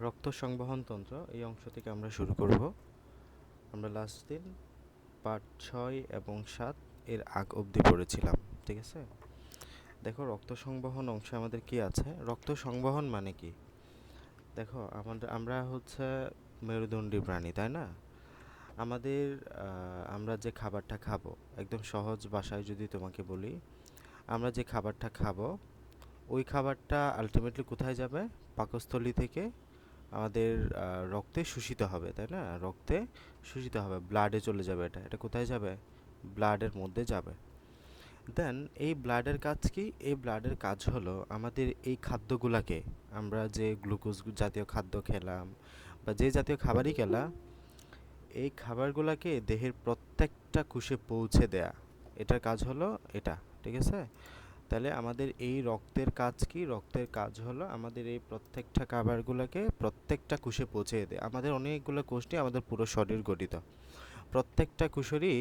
রক্ত সংবহন তন্ত্র এই অংশ থেকে আমরা শুরু করব। আমরা লাস্ট দিন পার্ট 6 এবং 7 এর আগ অবধি পড়েছিলাম, ঠিক আছে? দেখো, রক্ত সংবহন অংশে আমাদের কি আছে। রক্ত সংবহন মানে কি? দেখো, আমরা হচ্ছে মেরুদণ্ডী প্রাণী, তাই না? আমাদের আমরা যে খাবারটা খাবো, একদম সহজ ভাষায় যদি তোমাকে বলি, আমরা যে খাবারটা খাবো ওই খাবারটা আলটিমেটলি কোথায় যাবে? পাকস্থলী থেকে আমাদের রক্তে শোষিত হবে, তাই না? রক্তে শোষিত হবে, ব্লাডে চলে যাবে। এটা এটা কোথায় যাবে? ব্লাডের মধ্যে যাবে। দেন এই ব্লাডের কাজ কি? এই ব্লাডের কাজ হলো আমাদের এই খাদ্যগুলাকে, আমরা যে গ্লুকোজ জাতীয় খাদ্য খেলাম বা যে জাতীয় খাবারই খেলাম, এই খাবারগুলাকে দেহের প্রত্যেকটা কোষে পৌঁছে দেয়া। এটার কাজ হলো এটা, ঠিক আছে? তাহলে আমাদের এই রক্তের কাজ কি? রক্তের কাজ হলো আমাদের এই প্রত্যেকটা খাবারগুলোকে প্রত্যেকটা কোষে পৌঁছে দেয়। আমাদের অনেকগুলো কোষ নিয়ে আমাদের পুরো শরীর গঠিত। প্রত্যেকটা কোষেরই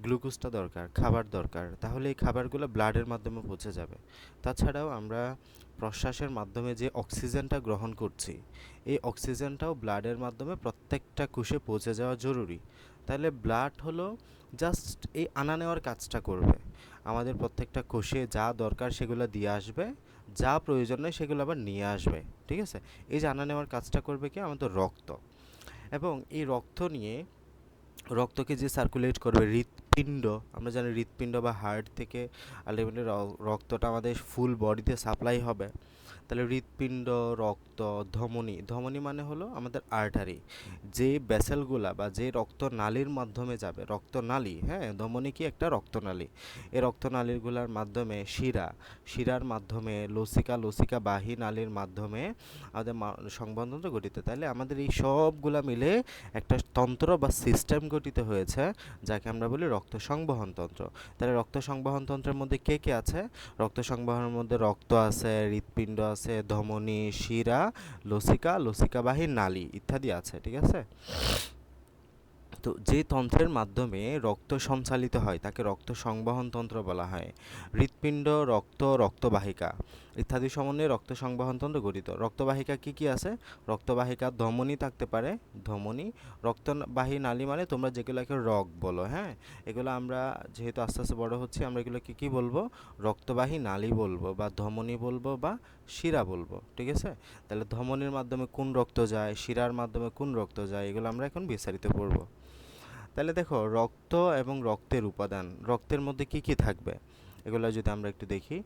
গ্লুকোজটা দরকার, খাবার দরকার। তাহলে এই খাবারগুলো ব্লাডের মাধ্যমে পৌঁছে যাবে। তাছাড়াও আমরা প্রশ্বাসের মাধ্যমে যে অক্সিজেনটা গ্রহণ করছি, এই অক্সিজেনটাও ব্লাডের মাধ্যমে প্রত্যেকটা কোষে পৌঁছে যাওয়া জরুরি। তাহলে ব্লাড হলো জাস্ট এই আনা নেওয়ার কাজটা করবে। আমাদের প্রত্যেকটা কোষে যা দরকার সেগুলো দিয়ে আসবে, যা প্রয়োজন নেই সেগুলো আবার নিয়ে আসবে, ঠিক আছে? এই যে আনা নেওয়ার কাজটা করবে কি? আমাদের রক্ত। এবং এই রক্ত নিয়ে রক্তকে যে সার্কুলেট করবে হৃৎপিণ্ড, আমরা জানি হৃৎপিণ্ড বা হার্ট থেকে আলটিমেটলি রক্তটা আমাদের ফুল বডিতে সাপ্লাই হবে। তাহলে হৃৎপিণ্ড, রক্ত, ধমনী। ধমনী মানে হলো আমাদের আর্টারি, যে ভেসেলগুলা বা যে রক্তনালীর মাধ্যমে যাবে, রক্তনালী। হ্যাঁ, ধমনী কি? একটা রক্তনালী। এই রক্তনালীগুলার মাধ্যমে শিরা, শিরার মাধ্যমে লসিকা, লসিকা বাহী নালীর মাধ্যমে আমাদের সংবহনতন্ত্র গঠিত। তাহলে আমাদের এই সবগুলা মিলে একটা তন্ত্র বা সিস্টেম গঠিত হয়েছে, যাকে আমরা বলি রক্ত সংবহন তন্ত্র। তাহলে রক্ত সংবহন তন্ত্রের মধ্যে কে কে আছে? রক্ত সংবহনের মধ্যে রক্ত আছে, হৃৎপিণ্ড আছে, ধমনী, শিরা, লসিকা, লসিকাবাহী নালী ইত্যাদি আছে, ঠিক আছে? তো যে তন্ত্রের মাধ্যমে রক্ত সঞ্চালিত হয় তাকে রক্ত সংবহন তন্ত্র বলা হয়। হৃৎপিণ্ড, রক্ত, রক্তবাহিকা ইত্যাদি সমন্বয়ে রক্ত সংবহন তন্ত্র গঠিত। রক্তবাহিকা কি কি আছে? রক্তবাহিকা ধমনী থাকতে পারে, ধমনী। রক্তবাহী নালী মানে তোমরা যেগুলোকে রগ বলো, হ্যাঁ, এগুলো আমরা যেহেতু আস্তে আস্তে বড় হচ্ছি, আমরা এগুলোকে কি বলবো? রক্তবাহী নালী বলবো বা ধমনী বলবো বা শিরা বলবো, ঠিক আছে? তাহলে ধমনীর মাধ্যমে কোন রক্ত যায়, শিরার মাধ্যমে কোন রক্ত যায়, এগুলো আমরা এখন বিস্তারিত পড়বো। তাহলে দেখো, রক্ত এবং রক্তের উপাদান, রক্তের মধ্যে কি কি থাকবে এগুলো যদি আমরা একটু দেখি।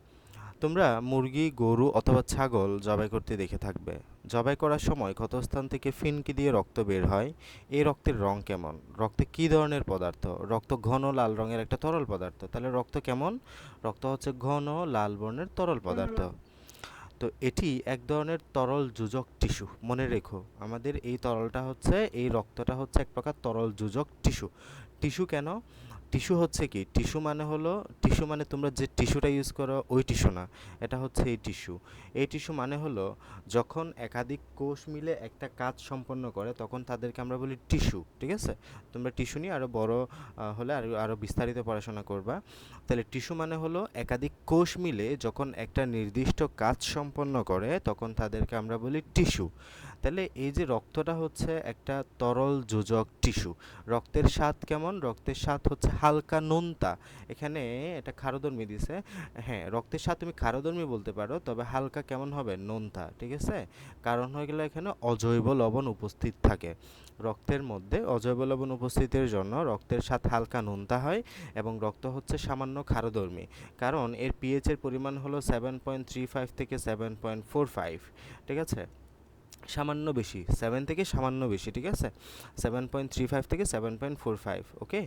তোমরা মুরগি, গরু অথবা ছাগল জবাই করতে দেখে থাকবে। জবাই করার সময় ক্ষতস্থান থেকে ফিনকি দিয়ে রক্ত বের হয়। এই রক্তের রং কেমন? রক্তে কি ধরনের পদার্থ? রক্ত ঘন লাল রঙের একটা তরল পদার্থ। তাহলে রক্ত কেমন? রক্ত হচ্ছে ঘন লাল বর্ণের তরল পদার্থ। তো এটি এক ধরনের তরল যোজক টিস্যু, মনে রেখো। আমাদের এই তরলটা হচ্ছে, এই রক্তটা হচ্ছে এক প্রকার তরল যোজক টিস্যু। টিস্যু কেন? টিস্যু হচ্ছে কি? টিস্যু মানে হলো, টিস্যু মানে তোমরা যে টিস্যুটা ইউজ করো ওই টিস্যু না, এটা হচ্ছে এই টিস্যু। এই টিস্যু মানে হলো যখন একাধিক কোষ মিলে একটা কাজ সম্পন্ন করে তখন তাদেরকে আমরা বলি টিস্যু, ঠিক আছে? তোমরা টিস্যু নিয়ে আরও বড় হলে আরও বিস্তারিত পড়াশোনা করবা। তাহলে টিস্যু মানে হলো একাধিক কোষ মিলে যখন একটা নির্দিষ্ট কাজ সম্পন্ন করে তখন তাদেরকে আমরা বলি টিস্যু। তাহলে এই যে রক্তটা হচ্ছে একটা তরল যোজক টিস্যু। রক্তের স্বাদ কেমন? রক্তের স্বাদ হচ্ছে হালকা নোনতা। এখানে এটা ক্ষারধর্মী দিছে। হ্যাঁ, রক্তের স্বাদ তুমি ক্ষারধর্মী বলতে পারো, তবে হালকা কেমন হবে? নোনতা, ঠিক আছে? কারণ হয়ে গেলে এখানে অজৈব লবণ উপস্থিত থাকে। রক্তের মধ্যে অজৈব লবণ উপস্থিতির জন্য রক্তের স্বাদ হালকা নোনতা হয় এবং রক্ত হচ্ছে সামান্য ক্ষারধর্মী। কারণ এর পিএইচের পরিমাণ হলো 7.35 থেকে 7.45, ঠিক আছে? সামান্য বেশি, 7 থেকে সামান্য বেশি, ঠিক আছে? 7.35 থেকে 7.45, ওকে?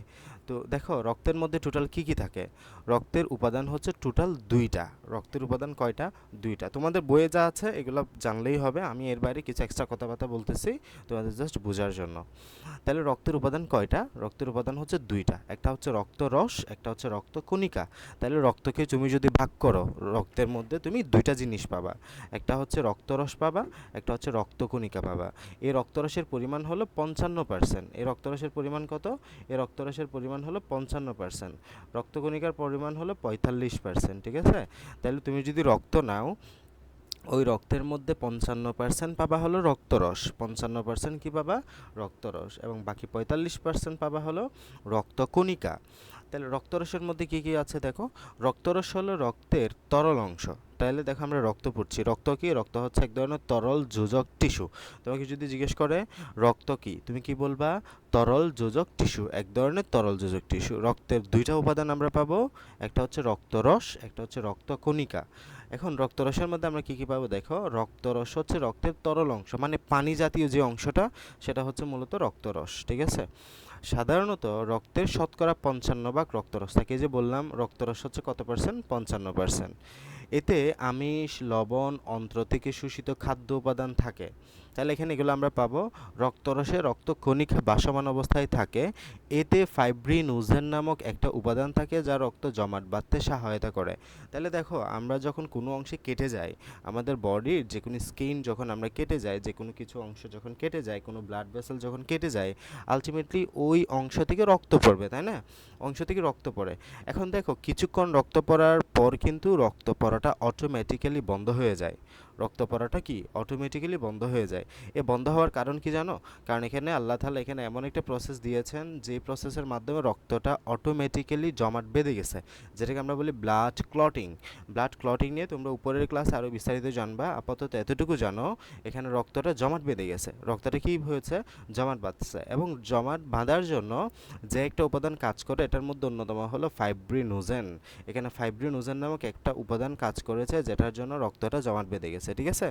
তো দেখো, রক্তের মধ্যে টোটাল কি কি থাকে? রক্তের উপাদান হচ্ছে টোটাল 2টা। রক্তের উপাদান কয়টা? 2টা। তোমাদের বইয়ে যা আছে এগুলো জানলেই হবে, আমি এর বাইরে কিছু এক্সট্রা কথাবার্তা বলতেছি তোমাদের জাস্ট বোঝার জন্য। তাহলে রক্তের উপাদান কয়টা? রক্তের উপাদান হচ্ছে 2টা, একটা হচ্ছে রক্তরস, একটা হচ্ছে রক্তকণিকা। তাহলে রক্তকে তুমি যদি ভাগ করো, রক্তের মধ্যে তুমি 2টা জিনিস পাবা, একটা হচ্ছে রক্তরস পাবা, একটা হচ্ছে রক্তকণিকা পাবা। এই রক্তরসের পরিমাণ হলো 55%। এই রক্তরসের পরিমাণ কত? এই রক্তরসের পরিমাণ হলো 55%। রক্তকণিকার পরিমাণ হলো 45%, ঠিক আছে? তাহলে তুমি যদি রক্ত নাও, ওই রক্তের মধ্যে 55% পাবা হলো রক্তরস, 55% কি পাবা? রক্তরস, এবং বাকি 45% পাবা হলো রক্তকণিকা। তাহলে রক্তরসের মধ্যে কি কি আছে দেখো। রক্তরস হলো রক্তের তরল অংশ। তাহলে দেখো আমরা রক্ত পড়ছি, রক্ত কি? রক্ত হচ্ছে এক ধরনের তরল যোজক টিস্যু। তোমাকে যদি জিজ্ঞেস করে রক্ত কি, তুমি কি বলবা? তরল যোজক টিস্যু, এক ধরনের তরল যোজক টিস্যু। রক্তের দুইটা উপাদান আমরা পাবো, একটা হচ্ছে রক্তরস, একটা হচ্ছে রক্তকণিকা। এখন রক্তরসের মধ্যে আমরা কি কি পাবো দেখো। রক্তরস হচ্ছে রক্তের তরল অংশ, মানে পানি জাতীয় যে অংশটা, সেটা হচ্ছে মূলত রক্তরস, ঠিক আছে। সাধারণত রক্তের শতকরা 55 ভাগ রক্তরস থাকে। এই যে বললাম রক্তরস হচ্ছে কত পার্সেন্ট? 55%। এতে আমিষ, লবণ, অন্ত্র থেকে শোষিত খাদ্য উপাদান থাকে। তাহলে এখানে এগুলো আমরা পাবো। রক্তরসে রক্তকণিকা ভাসমান অবস্থায় থাকে। এতে ফাইব্রিনোজেন নামক একটা উপাদান থাকে যা রক্ত জমাট বাঁধতে সহায়তা করে। তাহলে দেখো আমরা যখন কোনো অংশে কেটে যাই, আমাদের বডির যে কোনো স্কিন যখন আমরা কেটে যাই, যে কোনো কিছু অংশ যখন কেটে যায়, কোনো ব্লাড ভেসেল যখন কেটে যায়, আলটিমেটলি ওই অংশ থেকে রক্ত পড়বে, তাই না? অংশ থেকে রক্ত পড়ে। এখন দেখো কিছুক্ষণ রক্ত পড়ার পর কিন্তু রক্ত পড়াটা অটোমেটিক্যালি বন্ধ হয়ে যায়। রক্ত পড়াটা কি? অটোমেটিক্যালি বন্ধ হয়ে যায়। এ বন্ধ হওয়ার কারণ কি জানো? কারণ এখানে আল্লাহ তাআলা এখানে এমন একটা প্রসেস দিয়েছেন, যে প্রসেসের মাধ্যমে রক্তটা অটোমেটিক্যালি জমাট বেঁধে গেছে, যেটাকে আমরা বলি ব্লাড ক্লটিং। ব্লাড ক্লটিং নিয়ে তোমরা উপরের ক্লাসে আরও বিস্তারিত জানবা। আপাতত এতটুকু জানো, এখানে রক্তটা জমাট বেঁধে গেছে। রক্তটা কী হয়েছে? জমাট বাঁধছে। এবং জমাট বাঁধার জন্য যে একটা উপাদান কাজ করে, এটার মধ্যে অন্যতম হলো ফাইব্রিনোজেন। এখানে ফাইব্রিনোজেন নামক একটা উপাদান কাজ করেছে, যেটার জন্য রক্তটা জমাট বেঁধে গেছে, ঠিক আছে।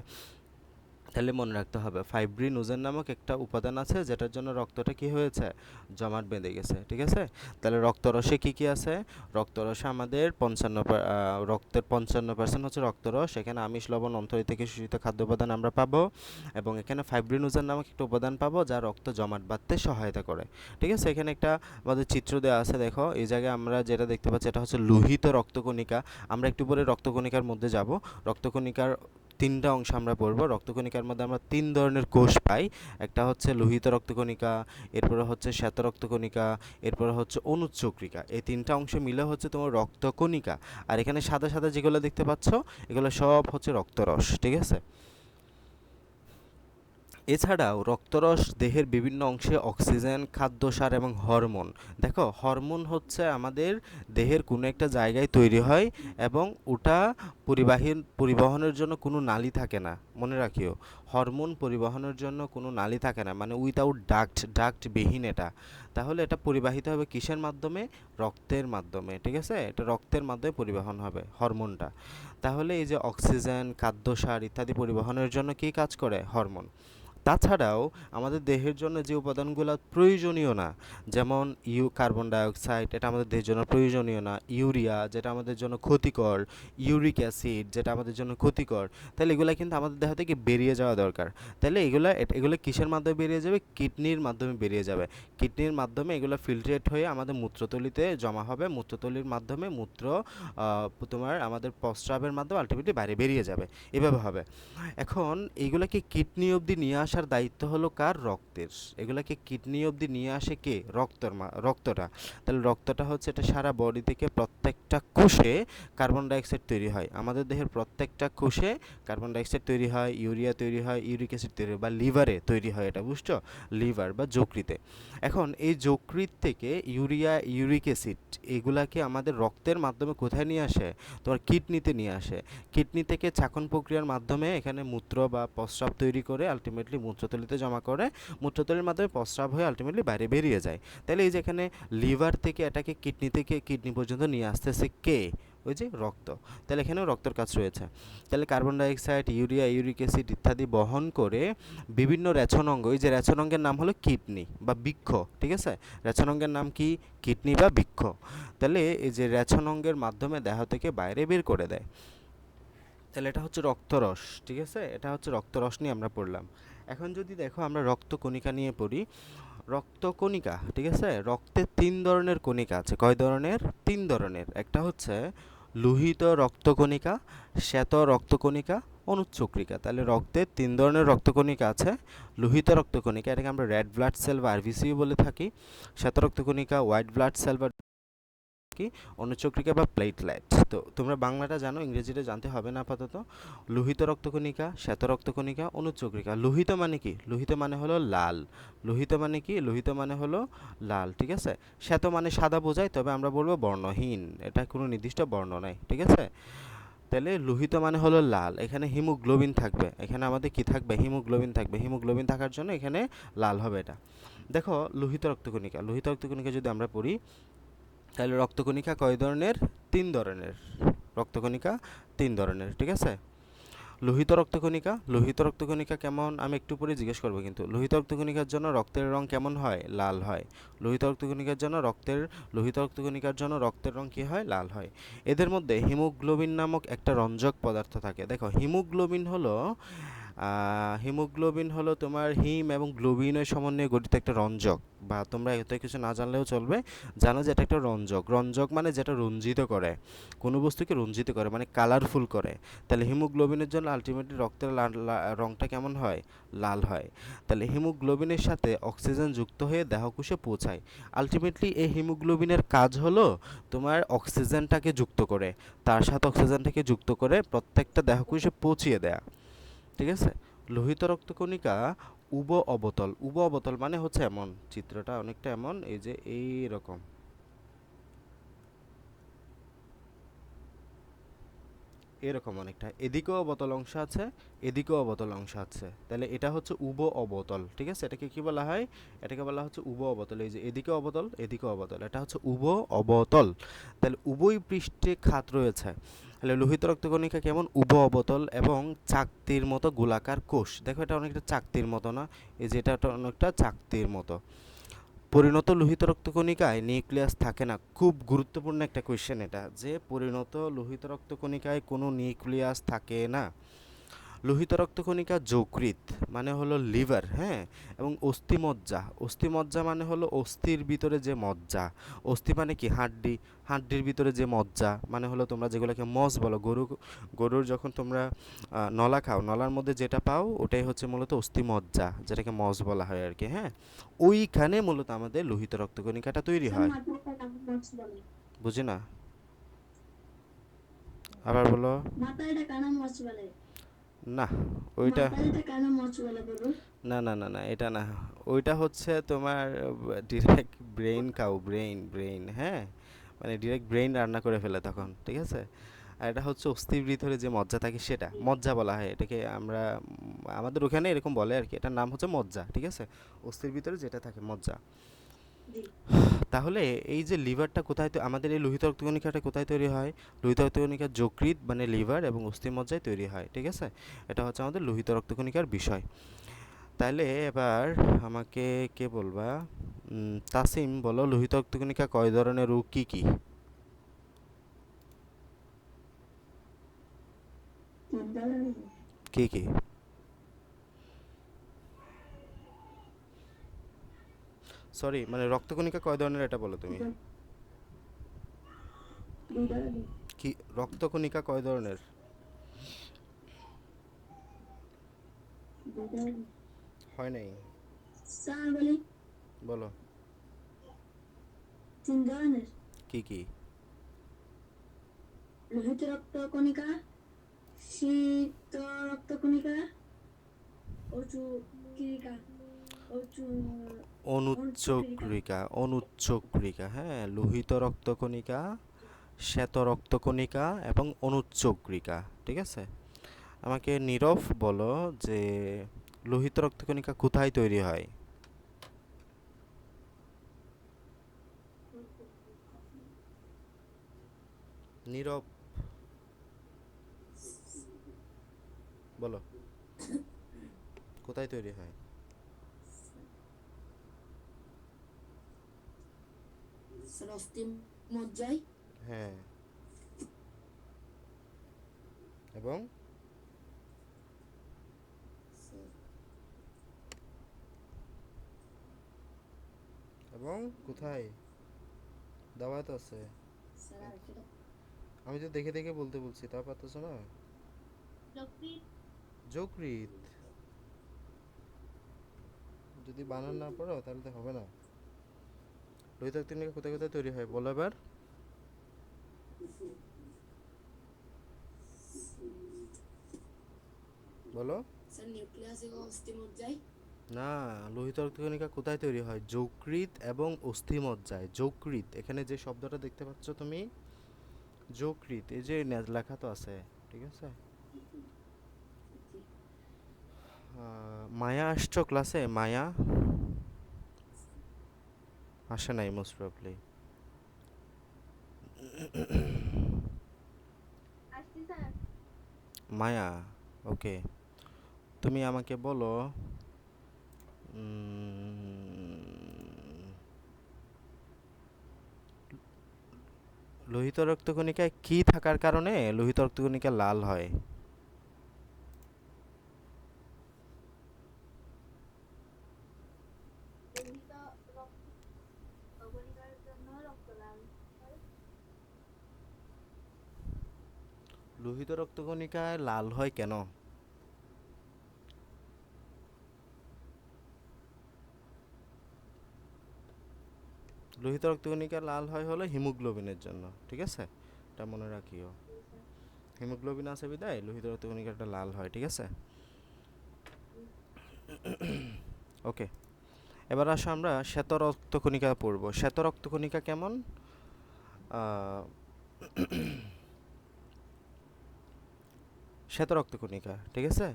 তাহলে মনে রাখতে হবে ফাইব্রিনোজেন নামক একটা উপাদান আছে, যেটার জন্য রক্তটা কি হয়েছে? জমাট বেঁধে গেছে, ঠিক আছে। তাহলে রক্তরসে কি কি আছে? রক্তরসে আমাদের রক্তের 55% হচ্ছে রক্তরস। এখানে আমিষ, লবণ, অন্ত্র থেকে শোষিত খাদ্য উপাদান আমরা পাবো, এবং এখানে ফাইব্রিনোজেন নামক একটা উপাদান পাবো যা রক্ত জমাট বাঁধতে সহায়তা করে, ঠিক আছে। এখানে একটা আমাদের চিত্র দেওয়া আছে, দেখো এই জায়গায় আমরা যেটা দেখতে পাচ্ছি এটা হচ্ছে লোহিত রক্তকণিকা। আমরা একটু পরে রক্তকণিকার মধ্যে যাব। রক্তকণিকার তিনটা অংশ আমরা পড়ব। রক্তকণিকার মধ্যে আমরা তিন ধরনের কোষ পাই। একটা হচ্ছে লোহিত রক্তকণিকা, এরপরে হচ্ছে শ্বেত রক্তকণিকা, এরপরে হচ্ছে অনুচ্চক্রিকা। এই তিনটা অংশ মিলে হচ্ছে তোমার রক্তকণিকা। আর এখানে সাদা সাদা যেগুলো দেখতে পাচ্ছ, এগুলো সব হচ্ছে রক্তরস, ঠিক আছে। এছাড়াও রক্তরস দেহের বিভিন্ন অংশে অক্সিজেন, খাদ্যসার এবং হরমোন। দেখো হরমোন হচ্ছে আমাদের দেহের কোনো একটা জায়গায় তৈরি হয়, এবং ওটা পরিবহনের জন্য কোনো নালী থাকে না, মনে রাখিও। হরমোন পরিবহনের জন্য কোনো নালী থাকে না, মানে উইথাউট ডাক্টবিহীন এটা। তাহলে এটা পরিবাহিত হবে কিসের মাধ্যমে? রক্তের মাধ্যমে, ঠিক আছে। এটা রক্তের মাধ্যমে পরিবহন হবে হরমোনটা। তাহলে এই যে অক্সিজেন, খাদ্যসার ইত্যাদি পরিবহনের জন্য কী কাজ করে? হরমোন। তাছাড়াও আমাদের দেহের জন্য যে উপাদানগুলো প্রয়োজনীয় না, যেমন কার্বন ডাইঅক্সাইড, এটা আমাদের দেহের জন্য প্রয়োজনীয় না। ইউরিয়া, যেটা আমাদের জন্য ক্ষতিকর। ইউরিক অ্যাসিড, যেটা আমাদের জন্য ক্ষতিকর। তাহলে এগুলো কিন্তু আমাদের দেহ থেকে বেরিয়ে যাওয়া দরকার। তাহলে এগুলো কিসের মাধ্যমে বেরিয়ে যাবে? কিডনির মাধ্যমে বেরিয়ে যাবে। কিডনির মাধ্যমে এগুলো ফিল্ট্রেট হয়ে আমাদের মূত্রথলিতে জমা হবে। মূত্রথলির মাধ্যমে তোমার আমাদের প্রস্রাবের মাধ্যমে আলটিমেটলি বাইরে বেরিয়ে যাবে। এভাবে হবে। এখন এইগুলাকে কিডনি অবধি নিয়ে আসার দায়িত্ব হলো কার? রক্তের। এগুলাকে কিডনি অবধি নিয়ে আসে কে? রক্তটা। তাহলে রক্তটা হচ্ছে এটা সারা বডি থেকে প্রত্যেকটা কোষে কার্বন ডাইঅক্সাইড তৈরি হয়। আমাদের দেহের প্রত্যেকটা কোষে কার্বন ডাইঅক্সাইড তৈরি হয়, ইউরিয়া তৈরি হয়, ইউরিক অ্যাসিড তৈরি হয়, বা লিভারে তৈরি হয়, এটা বুঝছো? লিভার বা যকৃতে। এখন এই যকৃত থেকে ইউরিয়া, ইউরিক অ্যাসিড এগুলাকে আমাদের রক্তের মাধ্যমে কোথায় নিয়ে আসে? তোমার কিডনিতে নিয়ে আসে। কিডনি থেকে চাক্ষণ প্রক্রিয়ার মাধ্যমে এখানে মূত্র বা প্রস্রাব তৈরি করে আলটিমেটলি মূত্রথলিতে জমা করে। মূত্রথলির মাধ্যমে প্রস্রাব হয়ে আলটিমেটলি বাইরে বেরিয়ে যায়। তাহলে এই যে এখানে লিভার থেকে এটাকে কিডনি থেকে কিডনি পর্যন্ত নিয়ে আসতেছে কে? ওই যে রক্ত। তাহলে এখানেও রক্তের কাজ রয়েছে। তাহলে carbon dioxide, urea, uric acid ইত্যাদি বহন করে বিভিন্ন রেচনাঙ্গ, এই যে রেচনাঙ্গের নাম হলো কিডনি বা বৃক্ক, ঠিক আছে। রেচনাঙ্গের নাম কি? কিডনি বা বৃক্ক। তাহলে এই যে রেচনাঙ্গের মাধ্যমে দেহ থেকে বাইরে বের করে দেয়। তাহলে এটা হচ্ছে রক্তরস, ঠিক আছে। এটা হচ্ছে রক্তরস নিয়ে আমরা পড়লাম। এখন যদি দেখো আমরা রক্তকণিকা নিয়ে পড়ি। রক্তকণিকা, ঠিক আছে। রক্তে তিন ধরনের কণিকা আছে। কয় ধরনের? তিন ধরনের। একটা হচ্ছে লোহিত রক্তকণিকা, শ্বেত রক্তকণিকা, অনুচ্চক্রিকা। তাহলে রক্তে তিন ধরনের রক্তকণিকা আছে। লোহিত রক্তকণিকা, এটাকে আমরা রেড ব্লাড সেল বা আরবিসি বলে থাকি। শ্বেত রক্তকণিকা হোয়াইট ব্লাড সেল বা কি অনুচক্রিকা বা প্লেটলেট। তো তোমরা বাংলাটা জানো, ইংরেজিটা জানতে হবে না আপাতত। লোহিত রক্তকণিকা, শ্বেত রক্তকণিকা, অনুচক্রিকা। লোহিত মানে কি? লোহিত মানে হলো লাল। লোহিত মানে কি? লোহিত মানে হলো লাল, ঠিক আছে। শ্বেত মানে সাদা বোঝায়, তবে আমরা বলবো বর্ণহীন, এটা কোনো নির্দিষ্ট বর্ণ নাই, ঠিক আছে। তাহলে লোহিত মানে হলো লাল, এখানে হিমোগ্লোবিন থাকবে, এখানে আমাদের কি থাকবে? হিমোগ্লোবিন থাকবে। হিমোগ্লোবিন থাকার জন্য এখানে লাল হবে এটা। দেখো লোহিত রক্তকণিকা, লোহিত রক্তকণিকা যদি আমরা পড়ি, তাহলে রক্তকণিকা কয় ধরনের? 3 ধরনের। রক্তকণিকা 3 ধরনের, ঠিক আছে। লোহিত রক্তকণিকা, লোহিত রক্তকণিকা কেমন আমি একটু পরে জিজ্ঞেস করবো, কিন্তু লোহিত রক্তকণিকার জন্য রক্তের রং কেমন হয়? লাল হয়। লোহিত রক্তকণিকার জন্য লোহিত রক্তকণিকার জন্য রক্তের রং কি হয়? লাল হয়। এদের মধ্যে হিমোগ্লোবিন নামক একটা রঞ্জক পদার্থ থাকে। দেখো হিমোগ্লোবিন হলো তোমার হিম এবং গ্লোবিনের সমন্বয়ে গঠিত একটা রঞ্জক, বা তোমরা এত কিছু না জানলেও চলবে, জানো যে এটা একটা রঞ্জক। রঞ্জক মানে যেটা রঞ্জিত করে, কোনো বস্তুকে রঞ্জিত করে, মানে কালারফুল করে। তাহলে হিমোগ্লোবিনের জন্য আলটিমেটলি রক্তের রংটা কেমন হয়? লাল হয়। তাহলে হিমোগ্লোবিনের সাথে অক্সিজেন যুক্ত হয়ে দেহকোষে পৌঁছায়। আলটিমেটলি এই হিমোগ্লোবিনের কাজ হলো তোমার অক্সিজেনটাকে যুক্ত করে, তার সাথে অক্সিজেনটাকে যুক্ত করে প্রত্যেকটা দেহকোষে পৌঁছিয়ে দেয়া, ঠিক আছে। লোহিত রক্তকণিকা অবতল। অবতল মানে হচ্ছে এমন, চিত্রটা অনেকটা এমন, এই যে এই রকম, এরকম অনেকটা। এদিকেও অবতল অংশ আছে, এদিকেও অবতল অংশ আছে। তাহলে এটা হচ্ছে অবতল, ঠিক আছে। এটাকে কি বলা হয়? এটাকে বলা হচ্ছে অবতল। এই যে এদিকে অবতল, এদিকে অবতল, এটা হচ্ছে অবতল। তাহলে উভয় পৃষ্ঠে খাত রয়েছে। তাহলে লোহিত রক্তকণিকা কেমন? অবতল এবং চাকতির মতো গোলাকার কোষ। দেখো এটা অনেকটা চাকতির মতো না? এই যে এটা অনেকটা চাকতির মতো। পরিণত লোহিত রক্তকণিকায় নিউক্লিয়াস থাকে না। খুব গুরুত্বপূর্ণ একটা কোয়েশ্চেন এটা, যে পরিণত লোহিত রক্তকণিকায় কোনো নিউক্লিয়াস থাকে না। লোহিত রক্তকণিকা যকৃৎ মানে হলো লিভার, হ্যাঁ, এবং অস্থিমজ্জা। অস্থিমজ্জা মানে হলো অস্থির ভিতরে যে মজ্জা। অস্থি মানে কি? হাড্ডি। হাড্ডির ভিতরে যে মজ্জা মানে হলো তোমরা যেগুলোকে মজ বলো, গরুর যখন তোমরা নলা খাও, নলার মধ্যে যেটা পাও ওটাই হচ্ছে মূলত অস্থিমজ্জা, যেটাকে মজ বলা হয় আর কি, হ্যাঁ। ওইখানে মূলত আমাদের লোহিত রক্তকণিকাটা তৈরি হয়। বুঝি না, আবার বলো। না, ওইটা না না না না, এটা না। ওইটা হচ্ছে তোমার ডিরেক্ট ব্রেইন খাও, ব্রেইন, হ্যাঁ, মানে ডিরেক্ট ব্রেইন রান্না করে ফেলে তখন, ঠিক আছে। আর এটা হচ্ছে অস্থির ভিতরে যে মজ্জা থাকে সেটা মজ্জা বলা হয় এটাকে, আমরা আমাদের ওখানে এরকম বলে আর কি, এটার নাম হচ্ছে মজ্জা, ঠিক আছে। অস্থির ভিতরে যেটা থাকে মজ্জা। তাহলে এই যে লিভারটা কোথায়, তো আমাদের এই লোহিত রক্তকণিকাটা কোথায় তৈরি হয়? লোহিত রক্তকণিকা যকৃৎ মানে লিভার এবং অস্থিমজ্জায় তৈরি হয়, ঠিক আছে। এটা হচ্ছে আমাদের লোহিত রক্তকণিকার বিষয়। তাহলে এবার আমাকে কে বলবা? তাসিম বলো, লোহিত রক্তকণিকা কয় ধরনের ও কি কি? কি কি? সরি, মানে রক্তকণিকা কয় ধরনের এটা বলো তুমি। কি রক্তকণিকা কয় ধরনের? হয় নাই, বলো। কি কি? লোহিত রক্তকণিকা, শীত রক্তকণিকা, অনুচ্চক্রিকা, অনুচ্চক্রিকা, হ্যাঁ। লোহিত রক্তকণিকা, শ্বেত রক্তকণিকা এবং অনুচ্চক্রিকা, ঠিক আছে। আমাকে নীরব বলো যে লোহিত রক্তকণিকা কোথায় তৈরি হয়? নীরব বলো, কোথায় তৈরি হয়? হ্যাঁ, এবং এবং কোথায় দেওয়া তো আছে, আমি তো দেখে দেখে বলতে বলছি, তা পারতেছো না। যকৃৎ, যদি বানান না পড়ো তাহলে তো হবে না। লোহিত রক্তকণিকা কোথায় কোথায় তৈরি হয় বলো এবার। বলো। স্যার নিউক্লিয়াসে অস্থিমজ্জায়। না, লোহিত রক্তকণিকা কোথায় তৈরি হয়? যকৃৎ এবং অস্থিমজ্জায়। যকৃৎ, এখানে যে শব্দটা দেখতে পাচ্ছ তুমি, যকৃৎ, এই যে লেখা তো আছে, ঠিক আছে। মায়া আসছো ক্লাসে? মায়া আসে নাই মোস্ট প্রবলি। আসছি স্যার। মায়া, ওকে। তুমি আমাকে বলো, উম, লোহিত রক্তকণিকায় কি থাকার কারণে লোহিত রক্তকণিকা লাল হয়? লোহিত রক্ত কণিকার জন্য রক্ত লাল হয়। লোহিত রক্তকণিকায় লাল হয় কেন? লোহিত রক্তকণিকা লাল হয় হলো হিমোগ্লোবিনের জন্য, ঠিক আছে, এটা মনে রাখিও। জি স্যার। হিমোগ্লোবিন আছে বিদায় লোহিত রক্তকণিকাটা লাল হয়, ঠিক আছে। ওকে, এবার আসো আমরা শ্বেত রক্তকণিকা পড়ব। শ্বেত রক্তকণিকা কেমন? আহ, শ্বেত রক্তকণিকা, ঠিক আছে।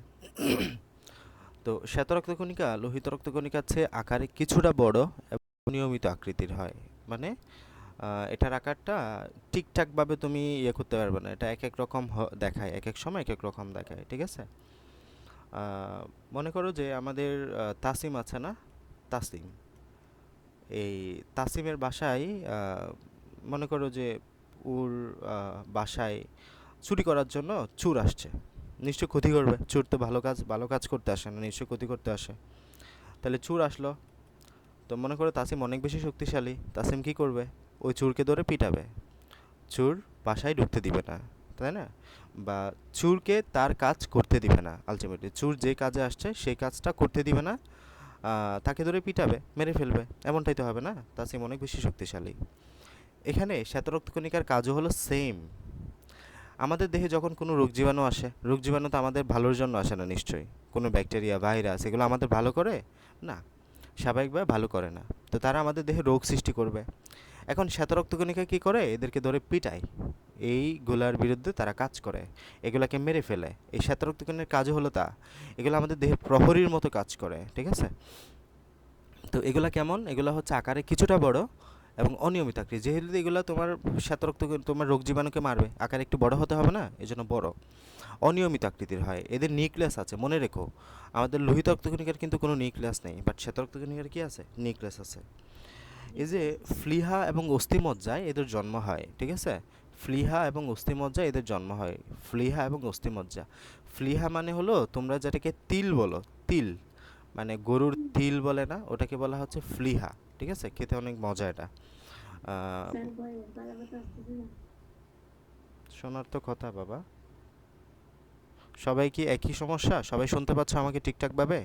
তো শ্বেত রক্তকণিকা লোহিত রক্তকণিকার চেয়ে আকারে কিছুটা বড় এবং নিয়মিত আকৃতির হয়। মানে এটার আকারটা ঠিকঠাকভাবে তুমি ইয়ে করতে পারবে না, এটা এক এক রকম দেখায়, এক এক সময় এক এক রকম দেখায়, ঠিক আছে। মনে করো যে আমাদের তাসিম আছে না, তাসিম, এই তাসিমের বাসায় মনে করো যে ওর বাসায় চুরি করার জন্য চোর আসছে। নিশ্চয় ক্ষতি করবে, চোর তো ভালো কাজ করতে আসে না, নিশ্চয় ক্ষতি করতে আসে। তাহলে চোর আসলো, তো মনে করো তাসিম অনেক বেশি শক্তিশালী, তাসিম কি করবে? ওই চোরকে ধরে পিটাবে, চোর বাসায় ঢুকতে দিবে না, তাই না? বা চোরকে তার কাজ করতে দিবে না, আলটিমেটলি চোর যে কাজে আসছে সেই কাজটা করতে দিবে না, তাকে ধরে পিটাবে, মেরে ফেলবে, এমনটাই তো হবে না? তাসিম অনেক বেশি শক্তিশালী। এখানে শ্বেতরক্তকণিকার কাজও হলো সেম। আমাদের দেহে যখন কোনো রোগ জীবাণু আসে, রোগ জীবাণু তো আমাদের ভালোর জন্য আসে না নিশ্চয়ই, কোনো ব্যাকটেরিয়া ভাইরাস এগুলো আমাদের ভালো করে না, স্বাভাবিকভাবে ভালো করে না, তো তারা আমাদের দেহে রোগ সৃষ্টি করবে। এখন শ্বেতরক্তকণিকা কী করে? এদেরকে ধরে পিটায়, এইগুলার বিরুদ্ধে তারা কাজ করে, এগুলাকে মেরে ফেলে। এই শ্বেতরক্তকণিকার কাজও হলো তা, এগুলো আমাদের দেহের প্রহরীর মতো কাজ করে, ঠিক আছে। তো এগুলা কেমন? এগুলা হচ্ছে আকারে কিছুটা বড় এবং অনিয়মিত আকৃতি। যেহেতু এগুলা তোমার শ্বেতরক্ত, তোমার রোগ জীবাণুকে মারবে, আকারে একটু বড় হতে হবে না, এজন্য বড়। অনিয়মিত আকৃতির হয়, এদের নিউক্লিয়াস আছে, মনে রেখো। আমাদের লোহিত রক্তকণিকার কিন্তু কোনো নিউক্লিয়াস নেই, বাট শ্বেতরক্তকণিকার কি আছে? নিউক্লিয়াস আছে। এই যে ফ্লিহা এবং অস্থিমজ্জায় এদের জন্ম হয়, ঠিক আছে। ফ্লিহা এবং অস্থিমজ্জা এদের জন্ম হয়। ফ্লিহা এবং অস্থিমজ্জা, ফ্লিহা মানে হলো তোমরা যেটাকে তিল বলো, তিল মানে গরুর তিল বলে না, ওটাকে বলা হচ্ছে ফ্লিহা, ঠিক আছে। খেতে অনেক মজা এটা। স্যার ভয়ে গলা ব্যথা আসতেছে না। শোনার তো কথা বাবা। সবাই কি একই সমস্যা? সবাই শুনতে পাচ্ছ আমাকে ঠিকঠাকভাবে?